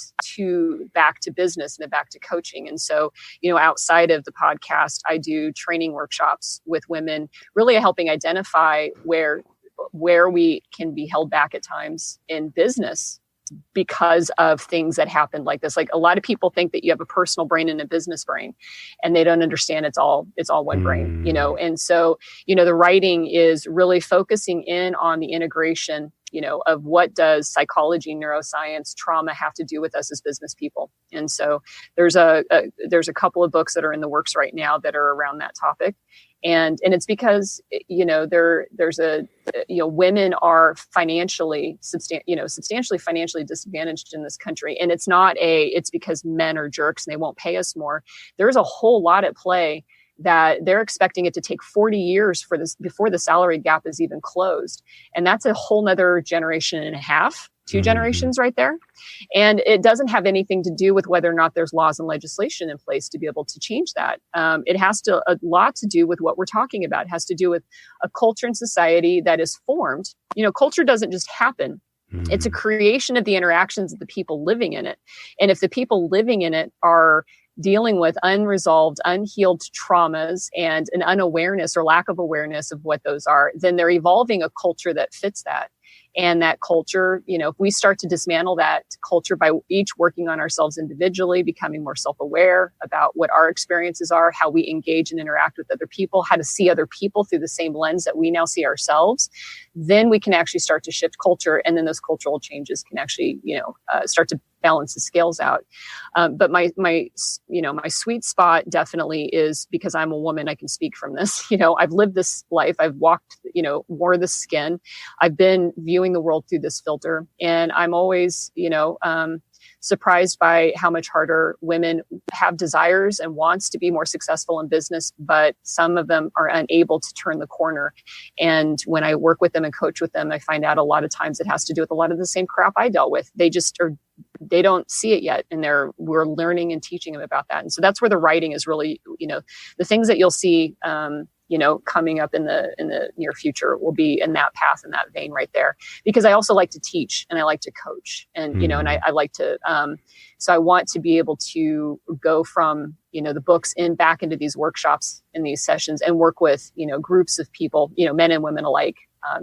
Speaker 11: back to business and back to coaching. And so, outside of the podcast, I do training workshops with women, really helping identify where we can be held back at times in business because of things that happened like this. Like, a lot of people think that you have a personal brain and a business brain, and they don't understand it's all one brain, And so, the writing is really focusing in on the integration, of what does psychology, neuroscience, trauma have to do with us as business people. And so there's a couple of books that are in the works right now that are around that topic. And it's because, women are substantially financially disadvantaged in this country. And it's because men are jerks and they won't pay us more. There's a whole lot at play that they're expecting it to take 40 years before the salary gap is even closed. And that's a whole nother generation and a half, 2 generations right there. And it doesn't have anything to do with whether or not there's laws and legislation in place to be able to change that. It has a lot to do with what we're talking about. It has to do with a culture and society that is formed. Culture doesn't just happen. It's a creation of the interactions of the people living in it. And if the people living in it are dealing with unresolved, unhealed traumas and an unawareness or lack of awareness of what those are, then they're evolving a culture that fits that. And that culture, if we start to dismantle that culture by each working on ourselves individually, becoming more self-aware about what our experiences are, how we engage and interact with other people, how to see other people through the same lens that we now see ourselves, then we can actually start to shift culture. And then those cultural changes can actually, start to balance the scales out. But my sweet spot definitely is, because I'm a woman, I can speak from this. I've lived this life. I've walked, wore the skin. I've been viewing the world through this filter. And I'm always, surprised by how much harder women have desires and wants to be more successful in business, but some of them are unable to turn the corner. And when I work with them and coach with them, I find out a lot of times it has to do with a lot of the same crap I dealt with. They don't see it yet. And we're learning and teaching them about that. And so that's where the writing is really, the things that you'll see, coming up in the near future will be in that path and that vein right there. Because I also like to teach and I like to coach and, and I like to, so I want to be able to go from, the books back into these workshops in these sessions and work with, groups of people, men and women alike,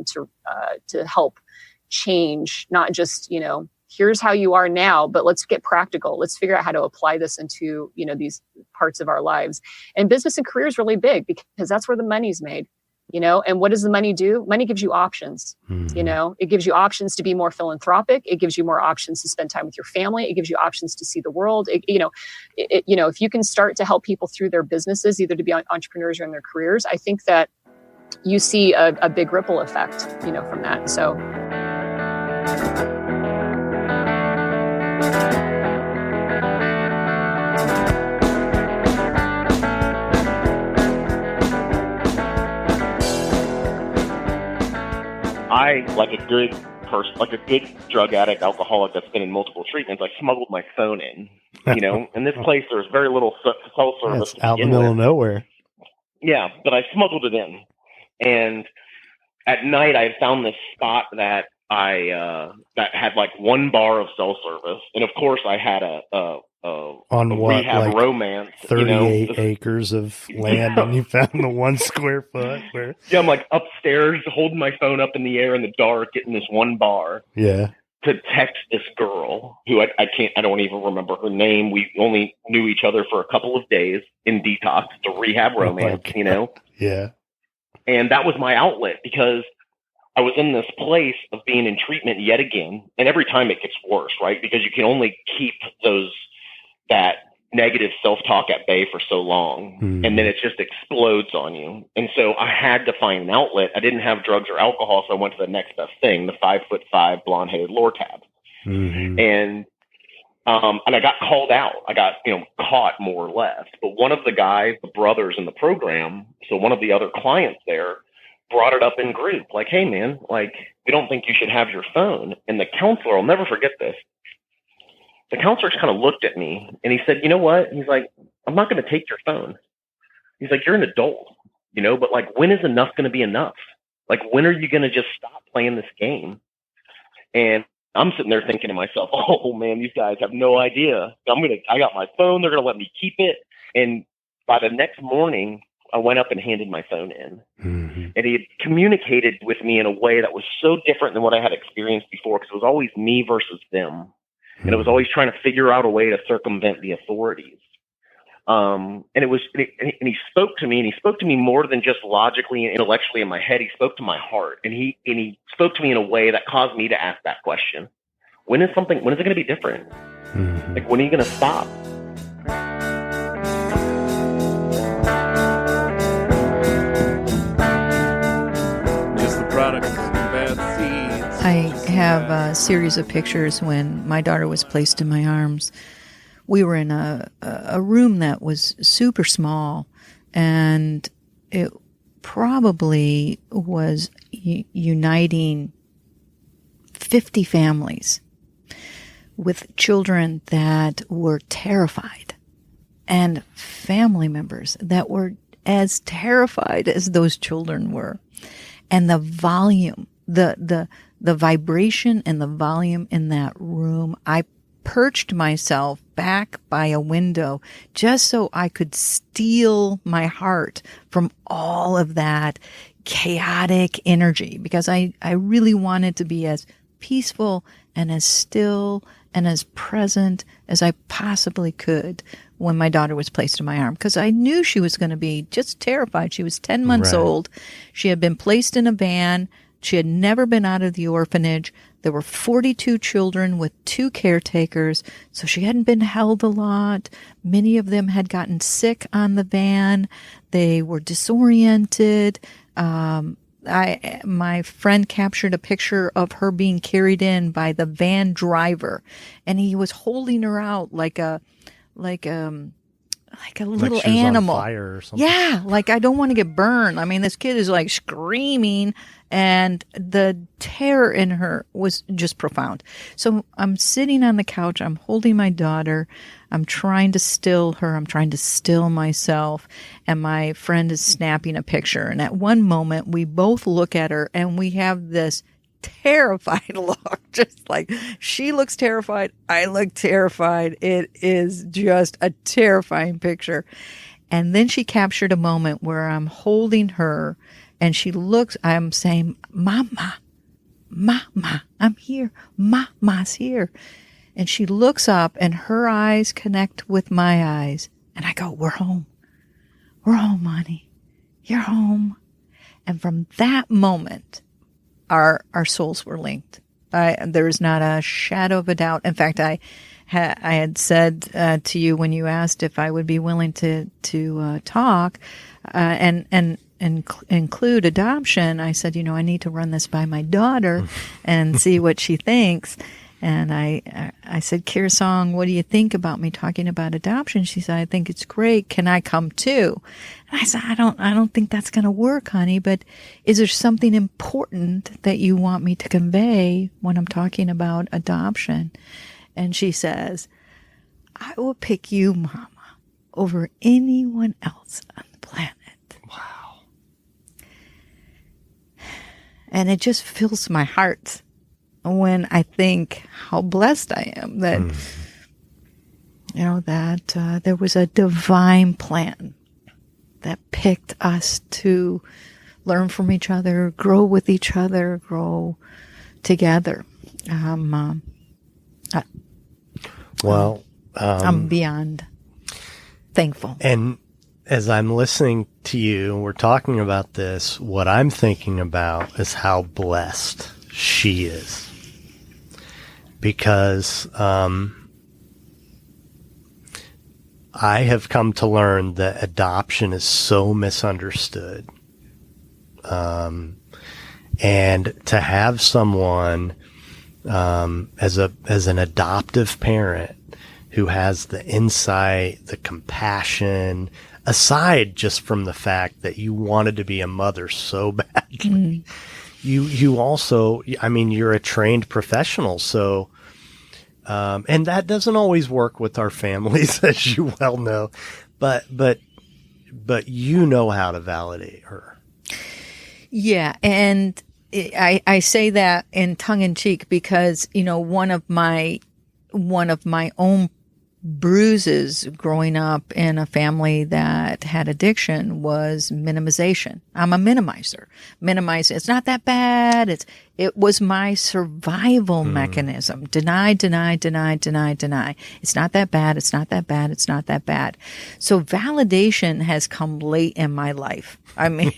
Speaker 11: to help change, not just, here's how you are now, but let's get practical. Let's figure out how to apply this into, these parts of our lives. And business and career is really big because that's where the money's made, and what does the money do? Money gives you options, it gives you options to be more philanthropic. It gives you more options to spend time with your family. It gives you options to see the world. If you can start to help people through their businesses, either to be entrepreneurs or in their careers, I think that you see a big ripple effect, from that. So.
Speaker 7: I, like a good person, like a good drug addict, alcoholic that's been in multiple treatments, I smuggled my phone in. In this place, there's very little cell service.
Speaker 1: It's out in the middle of nowhere.
Speaker 7: Yeah, but I smuggled it in. And at night, I found this spot that that had like 1 bar of cell service. And of course, I had a rehab romance.
Speaker 1: 38 acres of land, and you found the 1 square foot.
Speaker 7: Yeah, I'm like upstairs holding my phone up in the air in the dark, getting this 1 bar.
Speaker 1: Yeah.
Speaker 7: To text this girl who I don't even remember her name. We only knew each other for a couple of days in detox, the rehab romance,
Speaker 1: Yeah.
Speaker 7: And that was my outlet because I was in this place of being in treatment yet again. And every time it gets worse, right? Because you can only keep that negative self-talk at bay for so long. And then it just explodes on you. And so I had to find an outlet. I didn't have drugs or alcohol. So I went to the next best thing, the 5'5" blonde-headed Lortab. And And I got called out. I got, caught more or less. But one of the guys, the brothers in the program, so one of the other clients there, brought it up in group. Like, hey, man, like, we don't think you should have your phone. And the counselor, I'll never forget this. The counselor just kind of looked at me and he said, you know what? He's like, I'm not going to take your phone. He's like, you're an adult, but like, when is enough going to be enough? Like, when are you going to just stop playing this game? And I'm sitting there thinking to myself, oh man, these guys have no idea. I got my phone. They're going to let me keep it. And by the next morning, I went up and handed my phone in. Mm-hmm. And he had communicated with me in a way that was so different than what I had experienced before, because it was always me versus them. Mm-hmm. And it was always trying to figure out a way to circumvent the authorities. And he spoke to me, and he spoke to me more than just logically and intellectually in my head. He spoke to my heart, and he spoke to me in a way that caused me to ask that question. When is it going to be different? Mm-hmm. Like, when are you going to stop?
Speaker 18: Just the product of bad seeds.
Speaker 4: I have a series of pictures when my daughter was placed in my arms. We were in a room that was super small, and it probably was uniting 50 families with children that were terrified and family members that were as terrified as those children were. And the volume, the vibration and the volume in that room, I perched myself back by a window just so I could steal my heart from all of that chaotic energy, because I really wanted to be as peaceful and as still and as present as I possibly could when my daughter was placed in my arm, because I knew she was going to be just terrified. She was 10 months old. She had been placed in a van. She had never been out of the orphanage. There were 42 children with 2 caretakers, so she hadn't been held a lot. Many of them had gotten sick on the van. They were disoriented. My friend captured a picture of her being carried in by the van driver, and he was holding her out like a little animal.
Speaker 1: On fire or something.
Speaker 4: Yeah, like, I don't want to get burned. I mean, this kid is like screaming, and the terror in her was just profound. So I'm sitting on the couch. I'm holding my daughter. I'm trying to still her. I'm trying to still myself. And my friend is snapping a picture. And at one moment, we both look at her, and we have this terrified look, just like, she looks terrified, I look terrified. It is just a terrifying picture. And then she captured a moment where I'm holding her, and she looks, I'm saying, Mama, I'm here. Mama's here. And she looks up, and her eyes connect with my eyes, and I go, we're home, honey, you're home. And from that moment, our souls were linked. There is not a shadow of a doubt. In fact, I had said to you when you asked if I would be willing to talk and include adoption, I said, I need to run this by my daughter and see what she thinks. And I said, Kirsong, what do you think about me talking about adoption? She said, I think it's great. Can I come too? And I said, I don't think that's going to work, honey, but is there something important that you want me to convey when I'm talking about adoption? And she says, I will pick you, Mama, over anyone else on the planet.
Speaker 1: Wow.
Speaker 4: And it just fills my heart when I think how blessed I am that, that there was a divine plan that picked us to learn from each other, grow with each other, grow together. I'm beyond thankful.
Speaker 1: And as I'm listening to you, we're talking about this, what I'm thinking about is how blessed she is. Because I have come to learn that adoption is so misunderstood. And to have someone as an adoptive parent who has the insight, the compassion, aside just from the fact that you wanted to be a mother so badly. You also, I mean, you're a trained professional. So, and that doesn't always work with our families, as you well know, but you know how to validate her.
Speaker 4: Yeah. And I say that in tongue in cheek because, you know, one of my own bruises growing up in a family that had addiction was minimization. I'm a minimizer. It's not that bad. It was my survival mechanism. Deny. It's not that bad. It's not that bad. It's not that bad. So validation has come late in my life. I mean,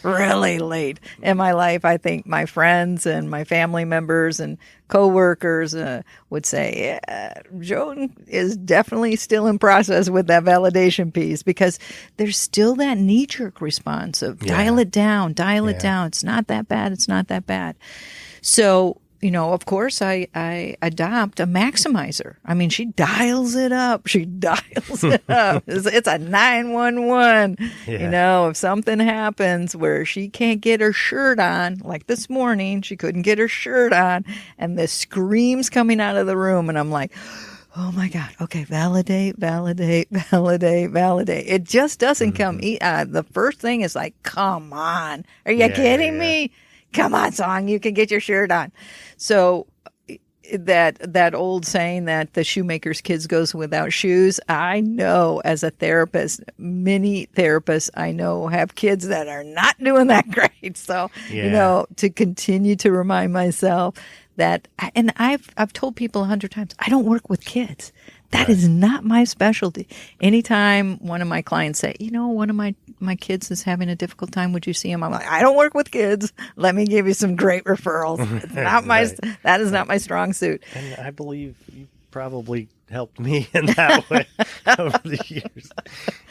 Speaker 4: really late in my life. I think my friends and my family members and coworkers would say, yeah, Joan is definitely still in process with that validation piece because there's still that knee-jerk response of dial it down. It's not that bad. It's not that bad. So, you know, of course, I adopt a maximizer. I mean, she dials it up. It's a 911. Yeah. You know, if something happens where she can't get her shirt on, like this morning, she couldn't get her shirt on, and the screams coming out of the room, and I'm like, oh my God, okay, validate. It just doesn't come. The first thing is like, come on. Are you kidding me? Come on, song, you can get your shirt on. So that old saying that the shoemaker's kids goes without shoes, I know as a therapist, many therapists I know have kids that are not doing that great. So, you know, to continue to remind myself that, and I've told people 100 times, I don't work with kids. That is not my specialty. Anytime one of my clients say, you know, one of my kids is having a difficult time, would you see him? I'm like, I don't work with kids. Let me give you some great referrals. It's not that is not my strong suit.
Speaker 1: And I believe you probably helped me in that way over the years.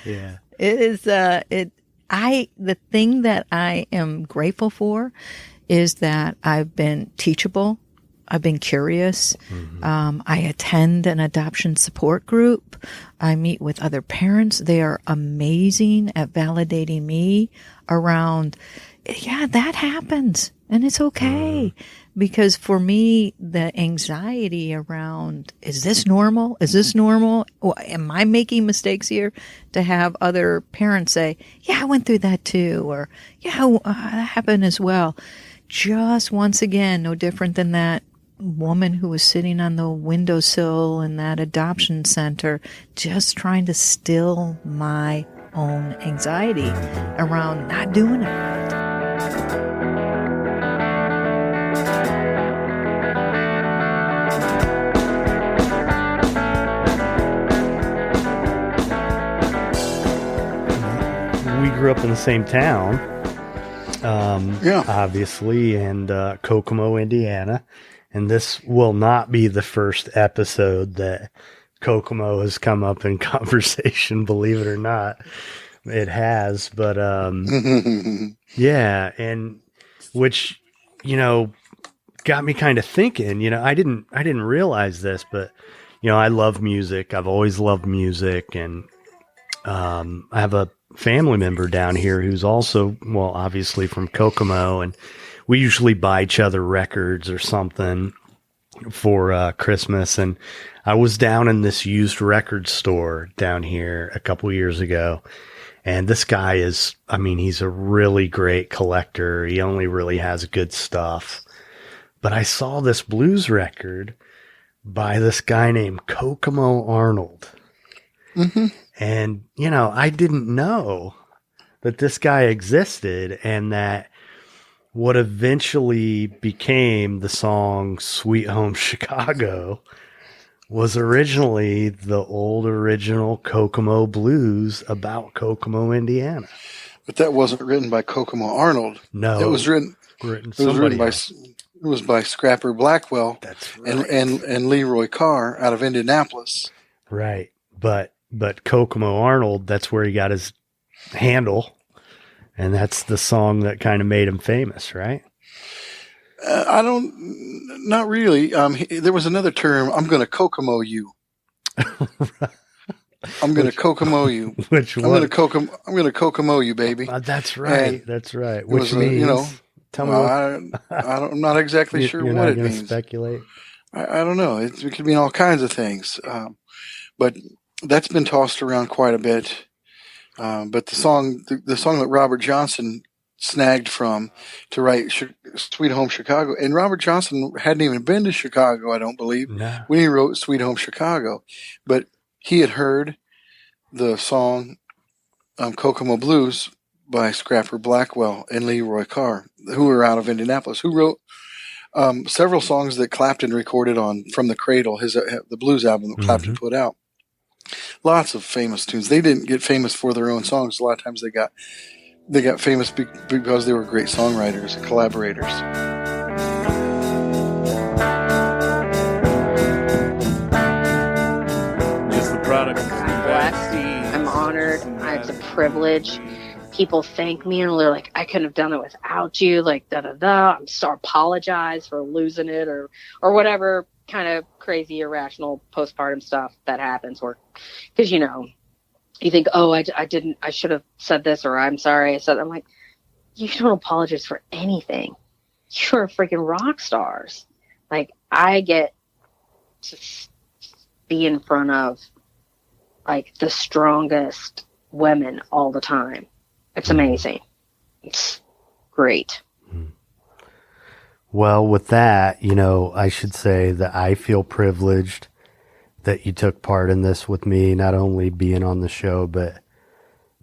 Speaker 1: Yeah.
Speaker 4: It is, the thing that I am grateful for is that I've been teachable. I've been curious. I attend an adoption support group. I meet with other parents. They are amazing at validating me around, that happens and it's okay. Because for me, the anxiety around, is this normal? Am I making mistakes here? To have other parents say, yeah, I went through that too. Or, that happened as well. Just once again, no different than that woman who was sitting on the windowsill in that adoption center, just trying to still my own anxiety around not doing it right.
Speaker 1: We grew up in the same town, obviously, and Kokomo, Indiana. And this will not be the first episode that Kokomo has come up in conversation, believe it or not. It has, but yeah, and which, you know, got me kind of thinking, you know, I didn't realize this, but, you know, I love music. I've always loved music, and I have a family member down here who's also, well, obviously from Kokomo, and we usually buy each other records or something for Christmas. And I was down in this used record store down here a couple years ago. And this guy he's a really great collector. He only really has good stuff. But I saw this blues record by this guy named Kokomo Arnold. And, you know, I didn't know that this guy existed, and that what eventually became the song Sweet Home Chicago was originally the old original Kokomo blues about Kokomo, Indiana.
Speaker 15: But that wasn't written by Kokomo Arnold.
Speaker 1: No.
Speaker 15: It was written by Scrapper Blackwell.
Speaker 1: That's right.
Speaker 15: and Leroy Carr out of Indianapolis.
Speaker 1: Right. But Kokomo Arnold, that's where he got his handle. And that's the song that kind of made him famous, right?
Speaker 15: Not really. There was another term. I'm going to Kokomo you. I'm going to Kokomo you.
Speaker 1: Which one?
Speaker 15: I'm going to Kokomo you, baby.
Speaker 1: That's right.
Speaker 15: And
Speaker 1: that's right. Which means, tell me.
Speaker 15: I'm not exactly sure what it means.
Speaker 1: Speculate.
Speaker 15: I don't know. It could mean all kinds of things. But that's been tossed around quite a bit. But the song that Robert Johnson snagged from to write Sweet Home Chicago, and Robert Johnson hadn't even been to Chicago, I don't believe, when he wrote Sweet Home Chicago. But he had heard the song Kokomo Blues by Scrapper Blackwell and Leroy Carr, who were out of Indianapolis, who wrote several songs that Clapton recorded on From the Cradle, the blues album that Clapton put out. Lots of famous tunes. They didn't get famous for their own songs. A lot of times they got famous because they were great songwriters and collaborators.
Speaker 18: Just the product.
Speaker 14: I'm blessed. I'm honored. It's a privilege. People thank me and they're like, I couldn't have done it without you. Like, I'm so apologize for losing it or whatever kind of crazy, irrational postpartum stuff that happens. Or because, you think, oh, I should have said this, or I'm sorry I said that. I'm like, you don't apologize for anything. You're freaking rock stars. Like, I get to be in front of like the strongest women all the time. It's amazing. It's great.
Speaker 1: Well, with that, I should say that I feel privileged that you took part in this with me, not only being on the show, but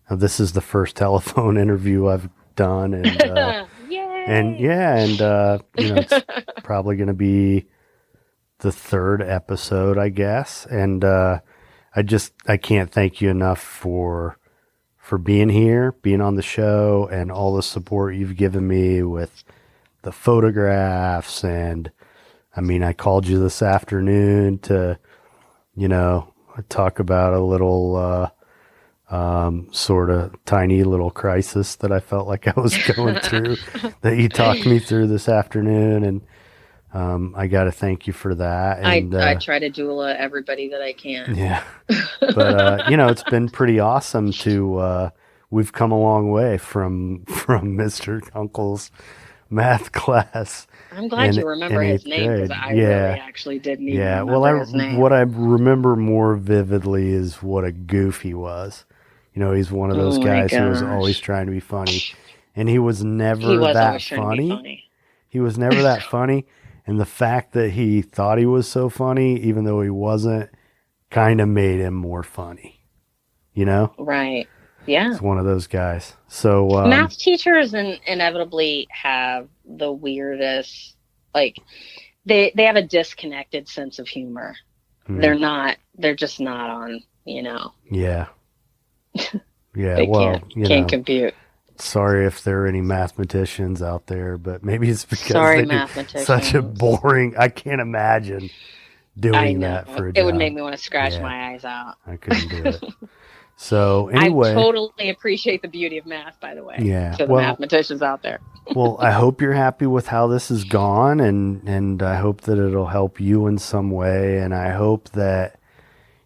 Speaker 1: this is the first telephone interview I've done. And, it's probably going to be the third episode, I guess. And, I can't thank you enough for being here, being on the show, and all the support you've given me with the photographs. And I called you this afternoon to, talk about a little, sort of tiny little crisis that I felt like I was going through that you talked me through this afternoon. And, I got to thank you for that. And,
Speaker 14: I try to doula everybody that I can.
Speaker 1: Yeah. But, it's been pretty awesome we've come a long way from Mr. Uncle's math class.
Speaker 14: I'm glad you remember his name, because I really actually didn't even remember his name.
Speaker 1: What I remember more vividly is what a goof he was. He's one of those guys who was always trying to be funny. And he was never that funny. He was never that funny. And the fact that he thought he was so funny, even though he wasn't, kind of made him more funny.
Speaker 14: Right. Yeah.
Speaker 1: He's one of those guys. So
Speaker 14: math teachers inevitably have the weirdest, like, they have a disconnected sense of humor. They're just not on,
Speaker 1: Yeah. Yeah.
Speaker 14: They can't compute.
Speaker 1: Sorry if there are any mathematicians out there, but maybe it's because they're such a boring. I can't imagine doing that for a job.
Speaker 14: It would make me want to scratch my eyes out.
Speaker 1: I couldn't do it. So anyway,
Speaker 14: I totally appreciate the beauty of math, by the way.
Speaker 1: Yeah,
Speaker 14: to the mathematicians out there.
Speaker 1: Well, I hope you're happy with how this has gone, and I hope that it'll help you in some way, and I hope that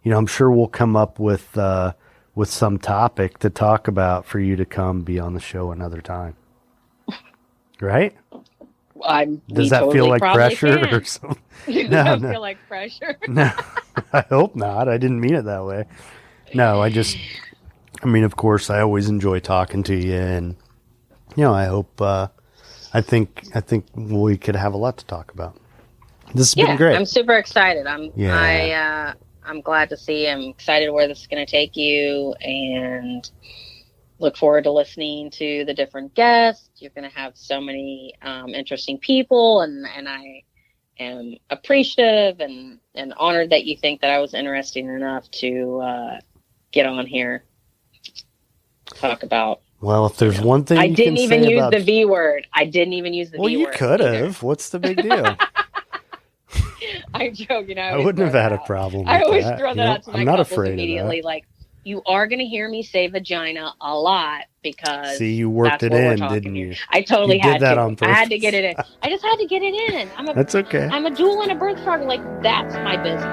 Speaker 1: I'm sure we'll come up with some topic to talk about for you to come be on the show another time. Right? Does that feel like pressure or something?
Speaker 14: Does that feel like pressure?
Speaker 1: No, I hope not. I didn't mean it that way. No, of course, I always enjoy talking to you, and I hope, I think we could have a lot to talk about. This has been great.
Speaker 14: I'm super excited. I'm glad to see. I'm excited where this is going to take you, and look forward to listening to the different guests. You're going to have so many interesting people, and I am appreciative and honored that you think that I was interesting enough to get on here, talk about.
Speaker 1: Well, if there's one thing
Speaker 14: I didn't even use the V word. I didn't even use the V word.
Speaker 1: Well, you could have. What's the big deal?
Speaker 14: I'm joking.
Speaker 1: I wouldn't have had a problem with
Speaker 14: I always
Speaker 1: that.
Speaker 14: throw that out to my
Speaker 1: I'm not
Speaker 14: couples
Speaker 1: afraid
Speaker 14: immediately.
Speaker 1: of that.
Speaker 14: Like, you are going to hear me say vagina a lot because
Speaker 1: see, you worked it in, didn't you?
Speaker 14: I totally had
Speaker 1: did that
Speaker 14: to.
Speaker 1: On purpose.
Speaker 14: I had to get it in. I just had to get it in.
Speaker 1: That's okay.
Speaker 14: I'm a dual and a birth struggle. Like, that's my business.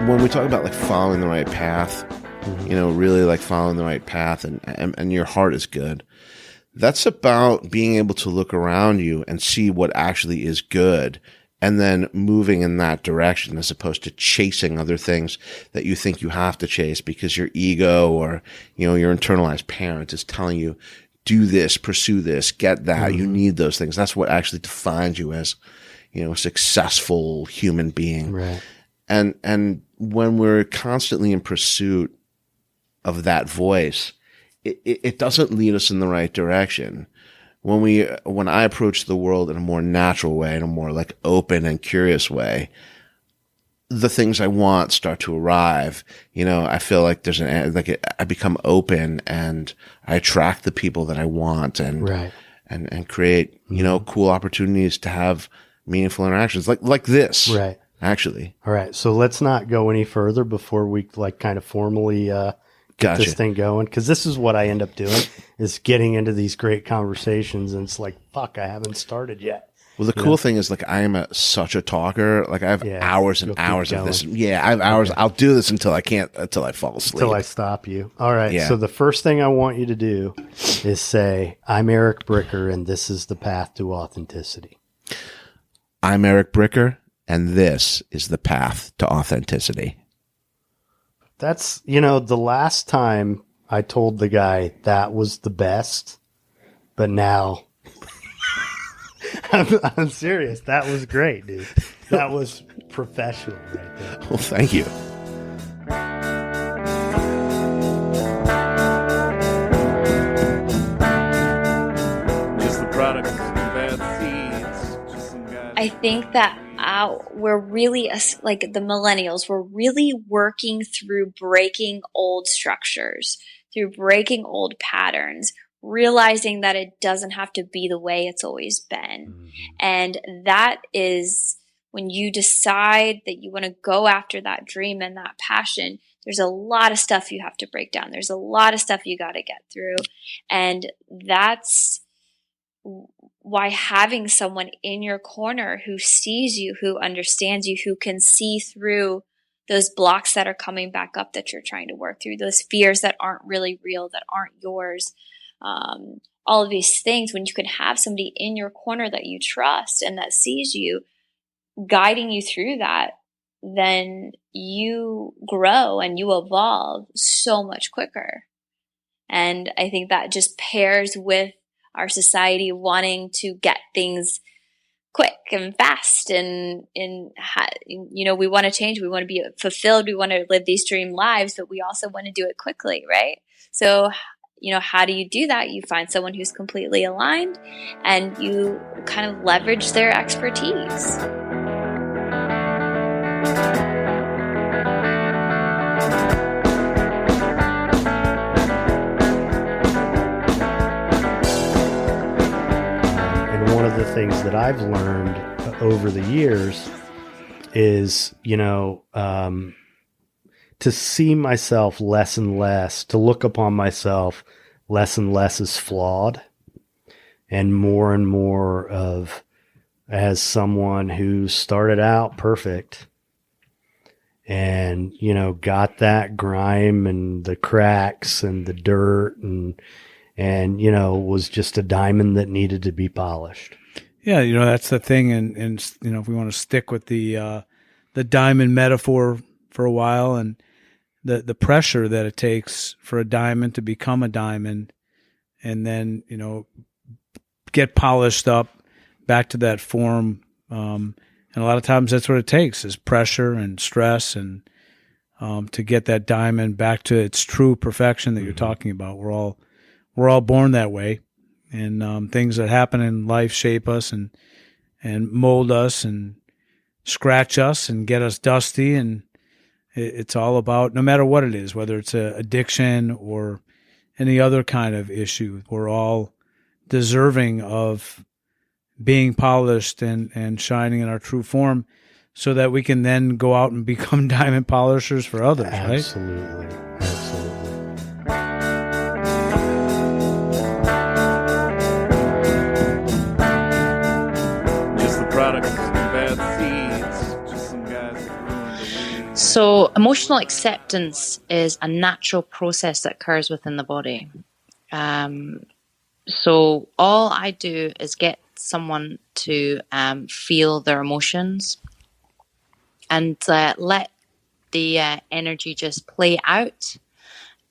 Speaker 17: when we talk about like following the right path, you know, really like following the right path and your heart is good, that's about being able to look around you and see what actually is good and then moving in that direction as opposed to chasing other things that you think you have to chase because your ego or, you know, your internalized parent is telling you, do this, pursue this, get that. You need those things. That's what actually defines you as, you know, a successful human being.
Speaker 1: Right.
Speaker 17: And when we're constantly in pursuit of that voice, it doesn't lead us in the right direction. When I approach the world in a more natural way, in a more like open and curious way, the things I want start to arrive. You know, I feel like I become open and I attract the people that I want and create, you know, cool opportunities to have meaningful interactions like this.
Speaker 1: Right.
Speaker 17: Actually.
Speaker 1: All right. So let's not go any further before we like kind of formally, get this thing going, because this is what I end up doing is getting into these great conversations and it's like, fuck, I haven't started yet.
Speaker 17: Well, the cool thing is like I am such a talker. Like I have hours and hours of this. Yeah, I have hours. Okay. I'll do this until I fall asleep.
Speaker 1: Until I stop you. All right. Yeah. So the first thing I want you to do is say, I'm Eric Bricker and this is the path to authenticity.
Speaker 17: I'm Eric Bricker and this is the path to authenticity.
Speaker 1: That's, you know, the last time I told the guy that was the best, but now I'm serious. That was great, dude. That was professional right there.
Speaker 17: Well, thank you.
Speaker 18: Just the product of bad seeds. Just some guys.
Speaker 22: I think that we're really, like the millennials, we're really working through breaking old structures, through breaking old patterns, realizing that it doesn't have to be the way it's always been. And that is when you decide that you want to go after that dream and that passion, there's a lot of stuff you have to break down. There's a lot of stuff you got to get through. And that's why having someone in your corner who sees you, who understands you, who can see through those blocks that are coming back up that you're trying to work through, those fears that aren't really real, that aren't yours, all of these things, when you can have somebody in your corner that you trust and that sees you, guiding you through that, then you grow and you evolve so much quicker. And I think that just pairs with our society wanting to get things quick and fast and you know, we want to change, we want to be fulfilled, we want to live these dream lives, but we also want to do it quickly, right? So, you know, how do you do that? You find someone who's completely aligned and you kind of leverage their expertise.
Speaker 1: One of the things that I've learned over the years is, you know, to see myself less and less, to look upon myself less and less as flawed and more of as someone who started out perfect and, you know, got that grime and the cracks and the dirt and, you know, was just a diamond that needed to be polished.
Speaker 23: Yeah, you know, that's the thing. And you know, if we want to stick with the diamond metaphor for a while and the pressure that it takes for a diamond to become a diamond and then, you know, get polished up back to that form. And a lot of times that's what it takes is pressure and stress and to get that diamond back to its true perfection that you're talking about. We're all born that way, and things that happen in life shape us and mold us and scratch us and get us dusty. And it's all about, no matter what it is, whether it's an addiction or any other kind of issue, we're all deserving of being polished and shining in our true form so that we can then go out and become diamond polishers for others, right?
Speaker 1: Absolutely.
Speaker 18: Product of bad seeds. Just some guys that ruined the weed.
Speaker 2: So emotional acceptance is a natural process that occurs within the body. So all I do is get someone to feel their emotions and let the energy just play out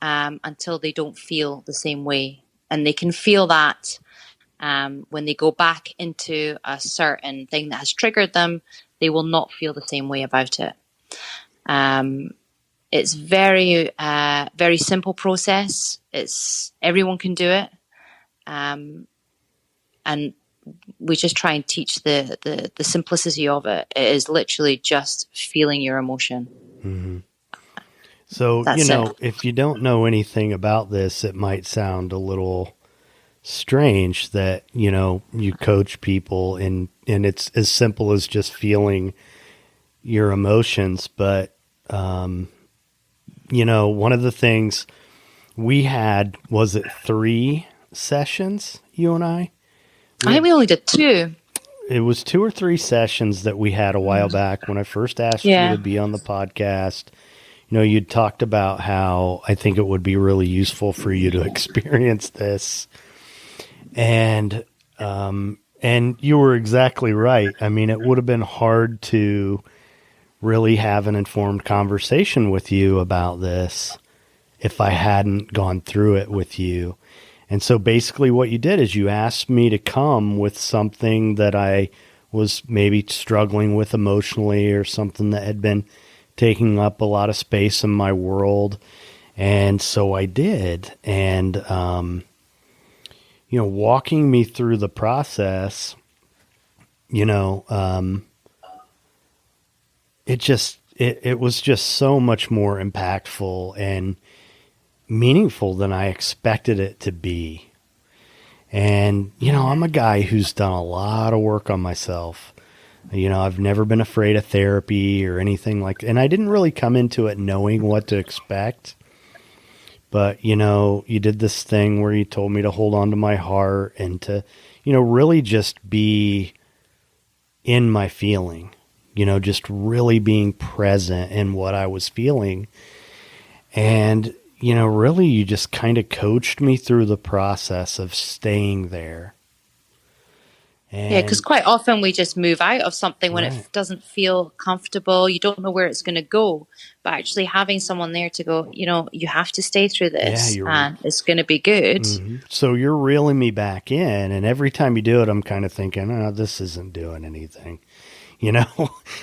Speaker 2: until they don't feel the same way. And they can feel that when they go back into a certain thing that has triggered them, they will not feel the same way about it. It's very, very simple process. Everyone can do it. And we just try and teach the simplicity of it. It is literally just feeling your emotion.
Speaker 1: Mm-hmm. So, if you don't know anything about this, it might sound a little strange that, you coach people and it's as simple as just feeling your emotions. But, one of the things we had, was it 3 sessions, you and I?
Speaker 2: I think we only did 2.
Speaker 1: It was 2 or 3 sessions that we had a while back when I first asked you to be on the podcast. You'd talked about how I think it would be really useful for you to experience this. And you were exactly right. I mean, it would have been hard to really have an informed conversation with you about this if I hadn't gone through it with you. And so basically what you did is you asked me to come with something that I was maybe struggling with emotionally, or something that had been taking up a lot of space in my world. And so I did. And, walking me through the process, it was just so much more impactful and meaningful than I expected it to be. And, I'm a guy who's done a lot of work on myself. I've never been afraid of therapy or anything and I didn't really come into it knowing what to expect. But, you did this thing where you told me to hold on to my heart and to, really just be in my feeling, just really being present in what I was feeling. And, really you just kind of coached me through the process of staying there.
Speaker 2: And because quite often we just move out of something when it doesn't feel comfortable. You don't know where it's going to go. But actually having someone there to go, you have to stay through this and it's going to be good.
Speaker 1: Mm-hmm. So you're reeling me back in. And every time you do it, I'm kind of thinking, this isn't doing anything,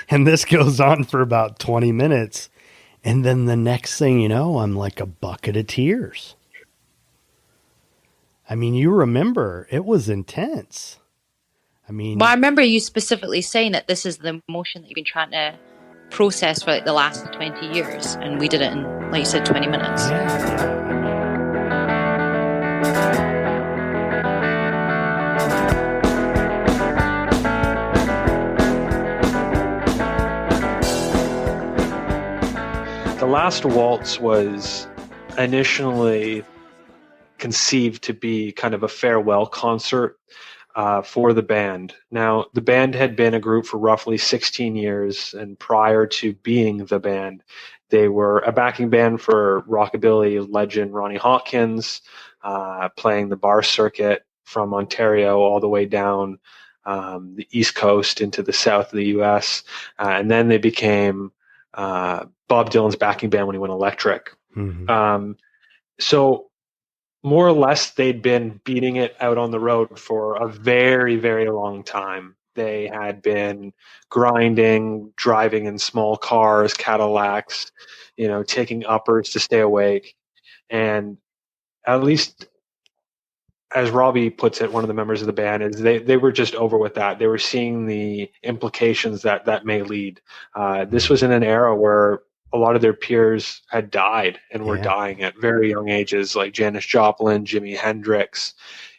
Speaker 1: And this goes on for about 20 minutes. And then the next thing you know, I'm like a bucket of tears. I mean, you remember, it was intense.
Speaker 2: Well, I remember you specifically saying that this is the emotion that you've been trying to process for the last 20 years. And we did it in, like you said, 20 minutes.
Speaker 6: The Last Waltz was initially conceived to be kind of a farewell concert for the band. Now, the band had been a group for roughly 16 years, and prior to being the band, they were a backing band for rockabilly legend Ronnie Hawkins, playing the bar circuit from Ontario all the way down the East Coast into the south of the U.S., and then they became Bob Dylan's backing band when he went electric. Mm-hmm. So more or less, they'd been beating it out on the road for a very, very long time. They had been grinding, driving in small cars, Cadillacs, taking uppers to stay awake. And at least, as Robbie puts it, one of the members of the band, is they were just over with that. They were seeing the implications that may lead. This was in an era where a lot of their peers had died and were dying at very young ages, like Janis Joplin, Jimi Hendrix,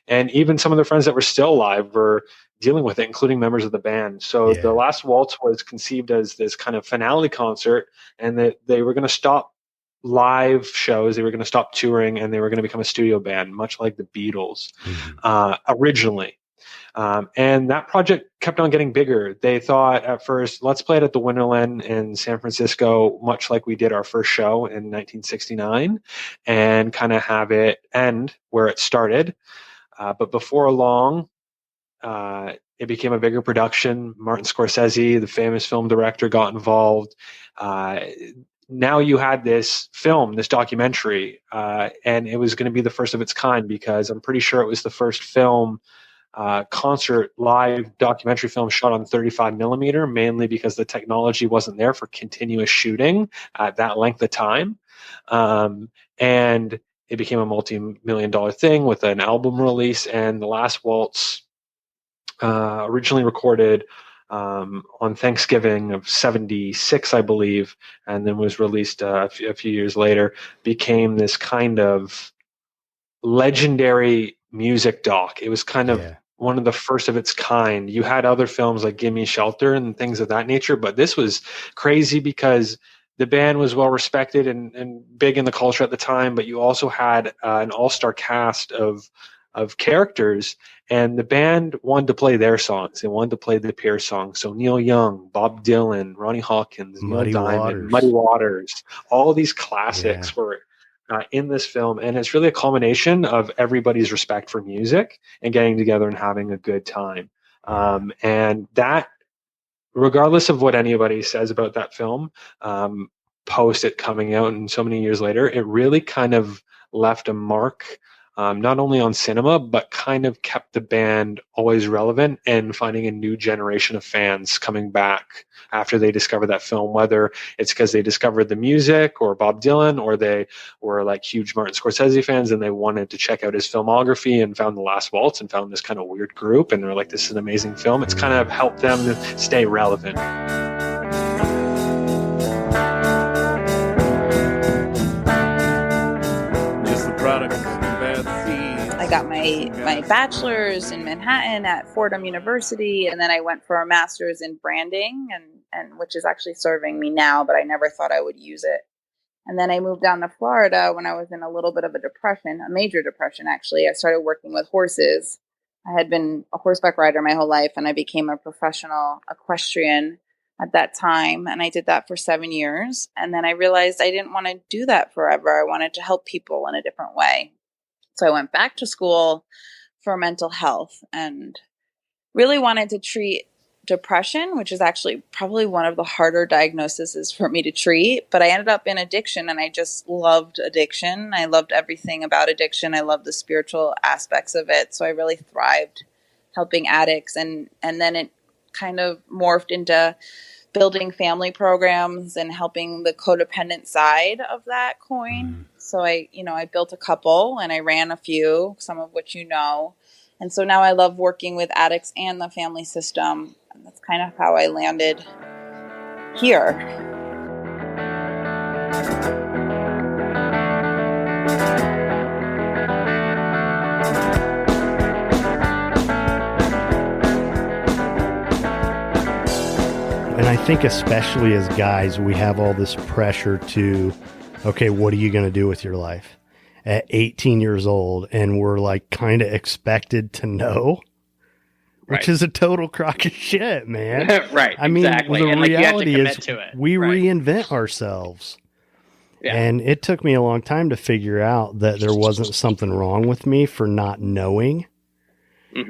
Speaker 6: and even some of their friends that were still alive were dealing with it, including members of the band. So The Last Waltz was conceived as this kind of finale concert, and that they were going to stop live shows, they were going to stop touring, and they were going to become a studio band, much like the Beatles originally. And that project kept on getting bigger. They thought at first, let's play it at the Winterland in San Francisco, much like we did our first show in 1969, and kind of have it end where it started. But before long, it became a bigger production. Martin Scorsese, the famous film director, got involved. Now you had this film, this documentary, and it was going to be the first of its kind, because I'm pretty sure it was the first film, concert live documentary film shot on 35 millimeter, mainly because the technology wasn't there for continuous shooting at that length of time. And it became a multi-million-dollar thing with an album release. And The Last Waltz, originally recorded on Thanksgiving of 76, I believe, and then was released a few years later, became this kind of legendary music doc. It was kind of one of the first of its kind. You had other films like Gimme Shelter and things of that nature, but this was crazy because the band was well respected and big in the culture at the time, but you also had an all-star cast of characters, and the band wanted to play their songs. They wanted to play the Pierce songs. So Neil Young, Bob Dylan, Ronnie Hawkins, Neil Diamond, Muddy Waters, all these classics were in this film. And it's really a culmination of everybody's respect for music and getting together and having a good time. And that, regardless of what anybody says about that film, post it coming out and so many years later, it really kind of left a mark, not only on cinema, but kind of kept the band always relevant and finding a new generation of fans coming back after they discovered that film, whether it's because they discovered the music or Bob Dylan, or they were like huge Martin Scorsese fans and they wanted to check out his filmography and found The Last Waltz and found this kind of weird group. And they're like, this is an amazing film. It's kind of helped them to stay relevant.
Speaker 18: Just the product.
Speaker 5: I got my bachelor's in Manhattan at Fordham University, and then I went for a master's in branding, and which is actually serving me now, but I never thought I would use it. And then I moved down to Florida when I was in a little bit of a depression, a major depression actually. I started working with horses. I had been a horseback rider my whole life, and I became a professional equestrian at that time, and I did that for 7 years. And then I realized I didn't want to do that forever. I wanted to help people in a different way. So I went back to school for mental health and really wanted to treat depression, which is actually probably one of the harder diagnoses for me to treat. But I ended up in addiction, and I just loved addiction. I loved everything about addiction. I loved the spiritual aspects of it. So I really thrived helping addicts. And then it kind of morphed into building family programs and helping the codependent side of that coin. So I built a couple and I ran a few, some of which you know. And so now I love working with addicts and the family system. And that's kind of how I landed here.
Speaker 1: And I think especially as guys, we have all this pressure to, okay, what are you going to do with your life at 18 years old? And we're like kind of expected to know, which is a total crock of shit, man.
Speaker 9: Right.
Speaker 1: I mean,
Speaker 9: exactly.
Speaker 1: the
Speaker 9: and
Speaker 1: reality
Speaker 9: you have to
Speaker 1: is
Speaker 9: commit to it.
Speaker 1: we reinvent ourselves. Yeah. And it took me a long time to figure out that there wasn't something wrong with me for not knowing.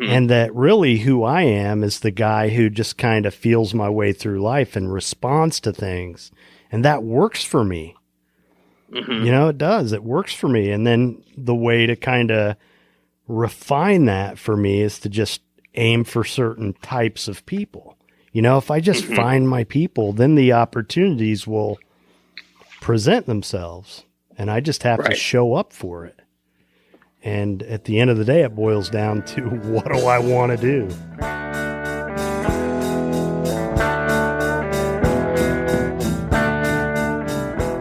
Speaker 1: And that really who I am is the guy who just kind of feels my way through life and responds to things. And that works for me. You know, it does. It works for me. And then the way to kind of refine that for me is to just aim for certain types of people. You know, if I just find my people, then the opportunities will present themselves. And I just have to show up for it. And at the end of the day, it boils down to, what do I want to do?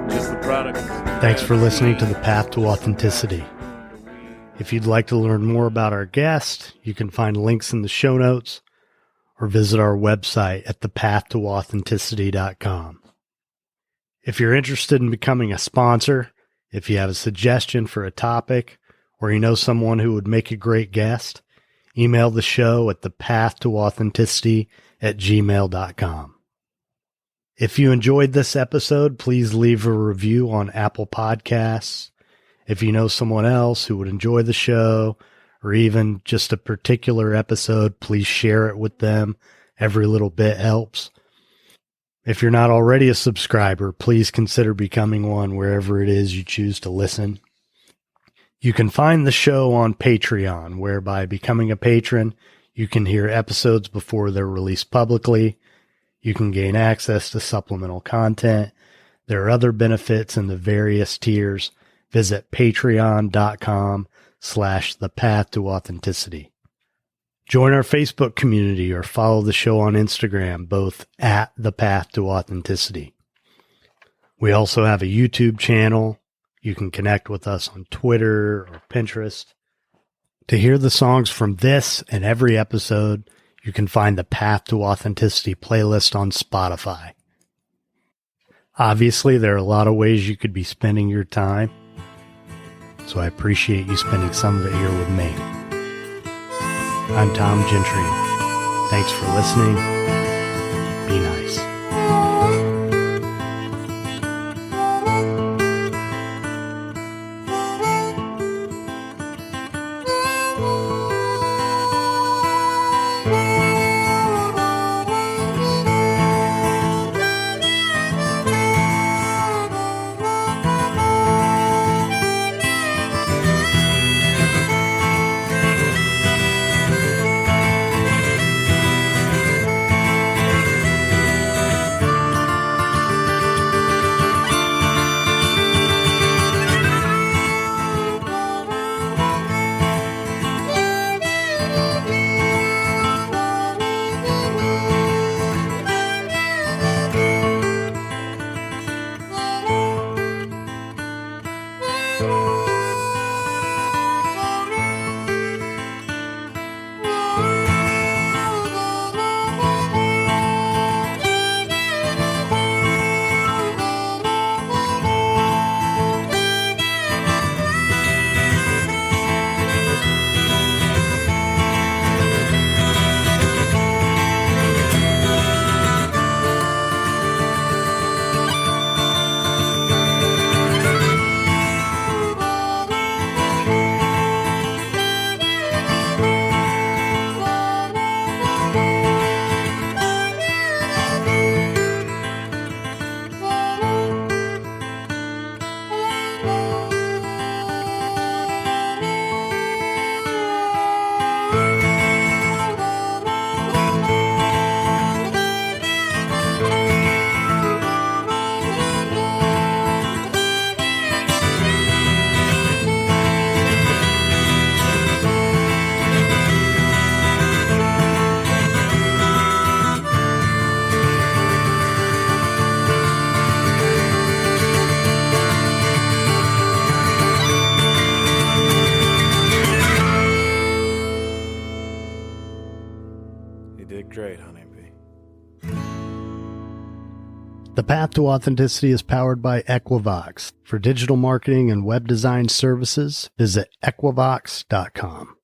Speaker 18: Just the product.
Speaker 1: Thanks for listening to The Path to Authenticity. If you'd like to learn more about our guest, you can find links in the show notes or visit our website at thepathtooauthenticity.com. If you're interested in becoming a sponsor, if you have a suggestion for a topic, or you know someone who would make a great guest, email the show at thepathtooauthenticity@gmail.com. If you enjoyed this episode, please leave a review on Apple Podcasts. If you know someone else who would enjoy the show, or even just a particular episode, please share it with them. Every little bit helps. If you're not already a subscriber, please consider becoming one wherever it is you choose to listen. You can find the show on Patreon, where by becoming a patron, you can hear episodes before they're released publicly. You can gain access to supplemental content. There are other benefits in the various tiers. Visit patreon.com/thepathtooauthenticity. Join our Facebook community or follow the show on Instagram, both at The Path to Authenticity. We also have a YouTube channel. You can connect with us on Twitter or Pinterest. To hear the songs from this and every episode, you can find the Path to Authenticity playlist on Spotify. Obviously, there are a lot of ways you could be spending your time, so I appreciate you spending some of it here with me. I'm Tom Gentry. Thanks for listening. Be nice. The Path to Authenticity is powered by Equivox. For digital marketing and web design services, visit equivox.com.